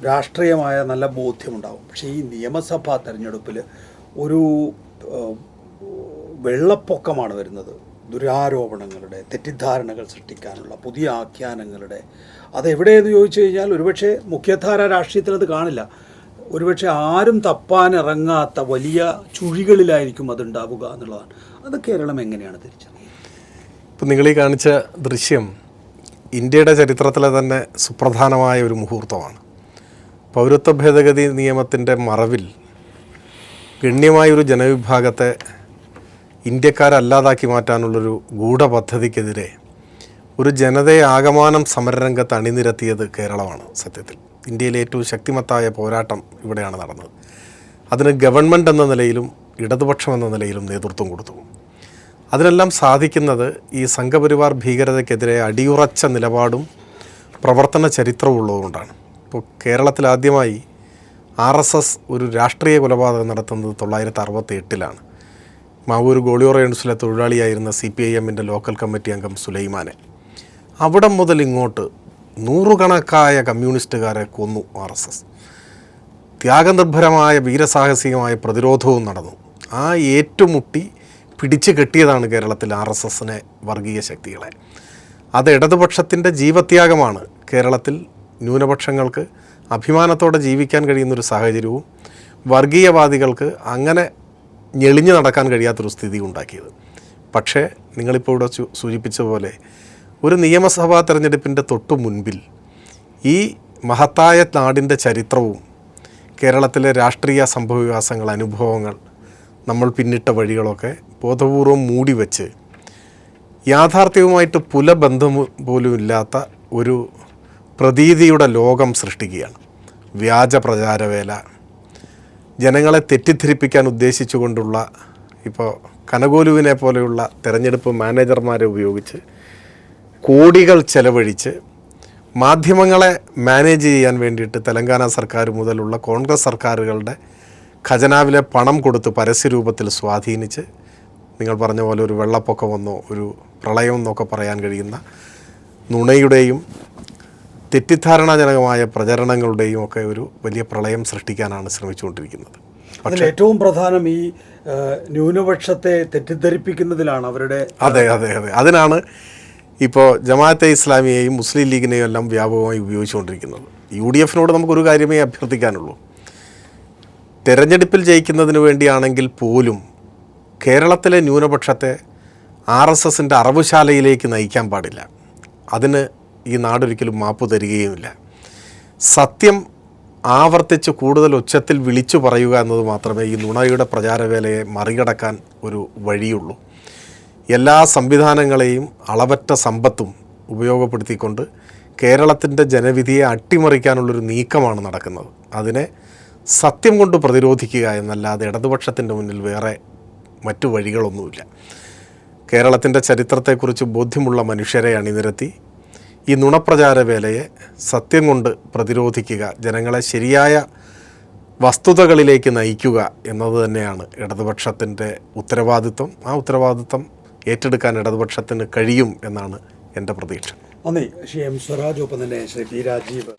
രാഷ്ട്രീയമായ നല്ല ബോധ്യമുണ്ടാവും. പക്ഷേ ഈ നിയമസഭാ തെരഞ്ഞെടുപ്പിൽ ഒരു വെള്ളപ്പൊക്കമാണ് വരുന്നത്. ദുരാരോപണങ്ങളുടെ, തെറ്റിദ്ധാരണകൾ സൃഷ്ടിക്കാനുള്ള പുതിയ ആഖ്യാനങ്ങളുടെ. അതെവിടെയെന്ന് ചോദിച്ചു കഴിഞ്ഞാൽ ഒരുപക്ഷെ മുഖ്യധാര രാഷ്ട്രീയത്തിൽ അത് കാണില്ല. ഒരുപക്ഷെ ആരും തപ്പാനിറങ്ങാത്ത വലിയ ചുഴികളിലായിരിക്കും അതുണ്ടാവുക എന്നുള്ളതാണ്. അത് കേരളം എങ്ങനെയാണ് തിരിച്ചറിയുന്നത്? ഇപ്പം നിങ്ങൾ ഈ കാണിച്ച ദൃശ്യം ഇന്ത്യയുടെ ചരിത്രത്തിലെ തന്നെ സുപ്രധാനമായ ഒരു മുഹൂർത്തമാണ്. പൗരത്വ ഭേദഗതി നിയമത്തിൻ്റെ മറവിൽ ഗണ്യമായൊരു ജനവിഭാഗത്തെ ഇന്ത്യക്കാരല്ലാതാക്കി മാറ്റാനുള്ളൊരു ഗൂഢപദ്ധതിക്കെതിരെ ഒരു ജനതയെ ആകമാനം സമരരംഗത്ത് അണിനിരത്തിയത് കേരളമാണ്. സത്യത്തിൽ ഇന്ത്യയിലെ ഏറ്റവും ശക്തിമത്തായ പോരാട്ടം ഇവിടെയാണ് നടന്നത്. അതിന് ഗവൺമെൻറ് എന്ന നിലയിലും ഇടതുപക്ഷം എന്ന നിലയിലും നേതൃത്വം കൊടുത്തു. അതിനെല്ലാം സാധിക്കുന്നത് ഈ സംഘപരിവാർ ഭീകരതയ്ക്കെതിരെ അടിയുറച്ച നിലപാടും പ്രവർത്തന ചരിത്രവും ഉള്ളതുകൊണ്ടാണ്. ഇപ്പോൾ കേരളത്തിൽ ആദ്യമായി RSS ഒരു രാഷ്ട്രീയ കൊലപാതകം നടത്തുന്നത് 1968 മാവൂർ ഗോളിയോർ യൂണിവേഴ്സിലെ തൊഴിലാളിയായിരുന്ന CPIMൻ്റെ ലോക്കൽ കമ്മിറ്റി അംഗം സുലൈമാനെ. അവിടെ മുതൽ ഇങ്ങോട്ട് നൂറുകണക്കായ കമ്മ്യൂണിസ്റ്റുകാരെ കൊന്നു RSS. ത്യാഗനിർഭരമായ വീരസാഹസികമായ പ്രതിരോധവും നടന്നു. ആ ഏറ്റുമുട്ടി പിടിച്ചു കെട്ടിയതാണ് കേരളത്തിൽ RSSനെ, വർഗീയ ശക്തികളെ. അത് ഇടതുപക്ഷത്തിൻ്റെ ജീവത്യാഗമാണ് കേരളത്തിൽ ന്യൂനപക്ഷങ്ങൾക്ക് അഭിമാനത്തോടെ ജീവിക്കാൻ കഴിയുന്നൊരു സാഹചര്യവും വർഗീയവാദികൾക്ക് അങ്ങനെ ഞെളിഞ്ഞു നടക്കാൻ കഴിയാത്തൊരു സ്ഥിതി ഉണ്ടാക്കിയത്. പക്ഷേ നിങ്ങളിപ്പോൾ ഇവിടെ സൂചിപ്പിച്ച പോലെ ഒരു നിയമസഭാ തെരഞ്ഞെടുപ്പിൻ്റെ തൊട്ടു മുൻപിൽ ഈ മഹത്തായ നാടിൻ്റെ ചരിത്രവും കേരളത്തിലെ രാഷ്ട്രീയ സംഭവവികാസങ്ങൾ, അനുഭവങ്ങൾ നമ്മൾ പിന്നിട്ട വഴികളൊക്കെ ബോധപൂർവം മൂടി വെച്ച് യാഥാർത്ഥ്യവുമായിട്ട് പുലബന്ധം പോലും ഇല്ലാത്ത ഒരു പ്രതീതിയുടെ ലോകം സൃഷ്ടിക്കുകയാണ്. വ്യാജ പ്രചാരവേല, ജനങ്ങളെ തെറ്റിദ്ധരിപ്പിക്കാൻ ഉദ്ദേശിച്ചുകൊണ്ടുള്ള, ഇപ്പോൾ കനകോലുവിനെ പോലെയുള്ള തെരഞ്ഞെടുപ്പ് മാനേജർമാരെ ഉപയോഗിച്ച് കോടികൾ ചെലവഴിച്ച് മാധ്യമങ്ങളെ മാനേജ് ചെയ്യാൻ വേണ്ടിയിട്ട് തെലങ്കാന സർക്കാർ മുതലുള്ള കോൺഗ്രസ് സർക്കാരുകളുടെ ഖജനാവിലെ പണം കൊടുത്ത് പരസ്യരൂപത്തിൽ സ്വാധീനിച്ച്, നിങ്ങൾ പറഞ്ഞ പോലെ ഒരു വെള്ളപ്പൊക്കമെന്നോ ഒരു പ്രളയം എന്നൊക്കെ പറയാൻ കഴിയുന്ന നുണയുടെയും തെറ്റിദ്ധാരണാജനകമായ പ്രചരണങ്ങളുടെയും ഒക്കെ ഒരു വലിയ പ്രളയം സൃഷ്ടിക്കാനാണ് ശ്രമിച്ചുകൊണ്ടിരിക്കുന്നത്. അതിൽ ഏറ്റവും പ്രധാനം ഈ ന്യൂനപക്ഷത്തെ തെറ്റിദ്ധരിപ്പിക്കുന്നതിലാണ് അവരുടെ. അതെ അതെ അതെ അതിനാണ് ഇപ്പോൾ ജമാഅത്തെ ഇസ്ലാമിയെയും മുസ്ലിം ലീഗിനെയും എല്ലാം വ്യാപകമായി ഉപയോഗിച്ചുകൊണ്ടിരിക്കുന്നത്. UDF-നോട് നമുക്കൊരു കാര്യമേ അഭ്യർത്ഥിക്കാനുള്ളൂ. തെരഞ്ഞെടുപ്പിൽ ജയിക്കുന്നതിന് വേണ്ടിയാണെങ്കിൽ പോലും കേരളത്തിലെ ന്യൂനപക്ഷത്തെ RSSൻ്റെ അറവുശാലയിലേക്ക് നയിക്കാൻ പാടില്ല. അതിന് ഈ നാടൊരിക്കലും മാപ്പ് തരികയുമില്ല. സത്യം ആവർത്തിച്ച് കൂടുതൽ ഉച്ചത്തിൽ വിളിച്ചു പറയുക എന്നത് മാത്രമേ ഈ നുണയുടെ പ്രചാരവേലയെ മറികടക്കാൻ ഒരു വഴിയുള്ളൂ. എല്ലാ സംവിധാനങ്ങളെയും അളവറ്റ സമ്പത്തും ഉപയോഗപ്പെടുത്തിക്കൊണ്ട് കേരളത്തിൻ്റെ ജനവിധിയെ അട്ടിമറിക്കാനുള്ളൊരു നീക്കമാണ് നടക്കുന്നത്. അതിനെ സത്യം കൊണ്ട് പ്രതിരോധിക്കുക എന്നല്ലാതെ ഇടതുപക്ഷത്തിൻ്റെ മുന്നിൽ വേറെ മറ്റു വഴികളൊന്നുമില്ല. കേരളത്തിൻ്റെ ചരിത്രത്തെക്കുറിച്ച് ബോധ്യമുള്ള മനുഷ്യരെ അണിനിരത്തി ഈ നുണപ്രചാരവേലയെ സത്യം കൊണ്ട് പ്രതിരോധിക്കുക, ജനങ്ങളെ ശരിയായ വസ്തുതകളിലേക്ക് നയിക്കുക എന്നത് തന്നെയാണ് ഇടതുപക്ഷത്തിൻ്റെ ഉത്തരവാദിത്വം. ആ ഉത്തരവാദിത്വം ഏറ്റെടുക്കാൻ ഇടതുപക്ഷത്തിന് കഴിയും എന്നാണ് എൻ്റെ പ്രതീക്ഷ. നന്ദി. ശ്രീ M. സ്വരാജ്, ഒപ്പം തന്നെ ശ്രീ P. രാജീവ്.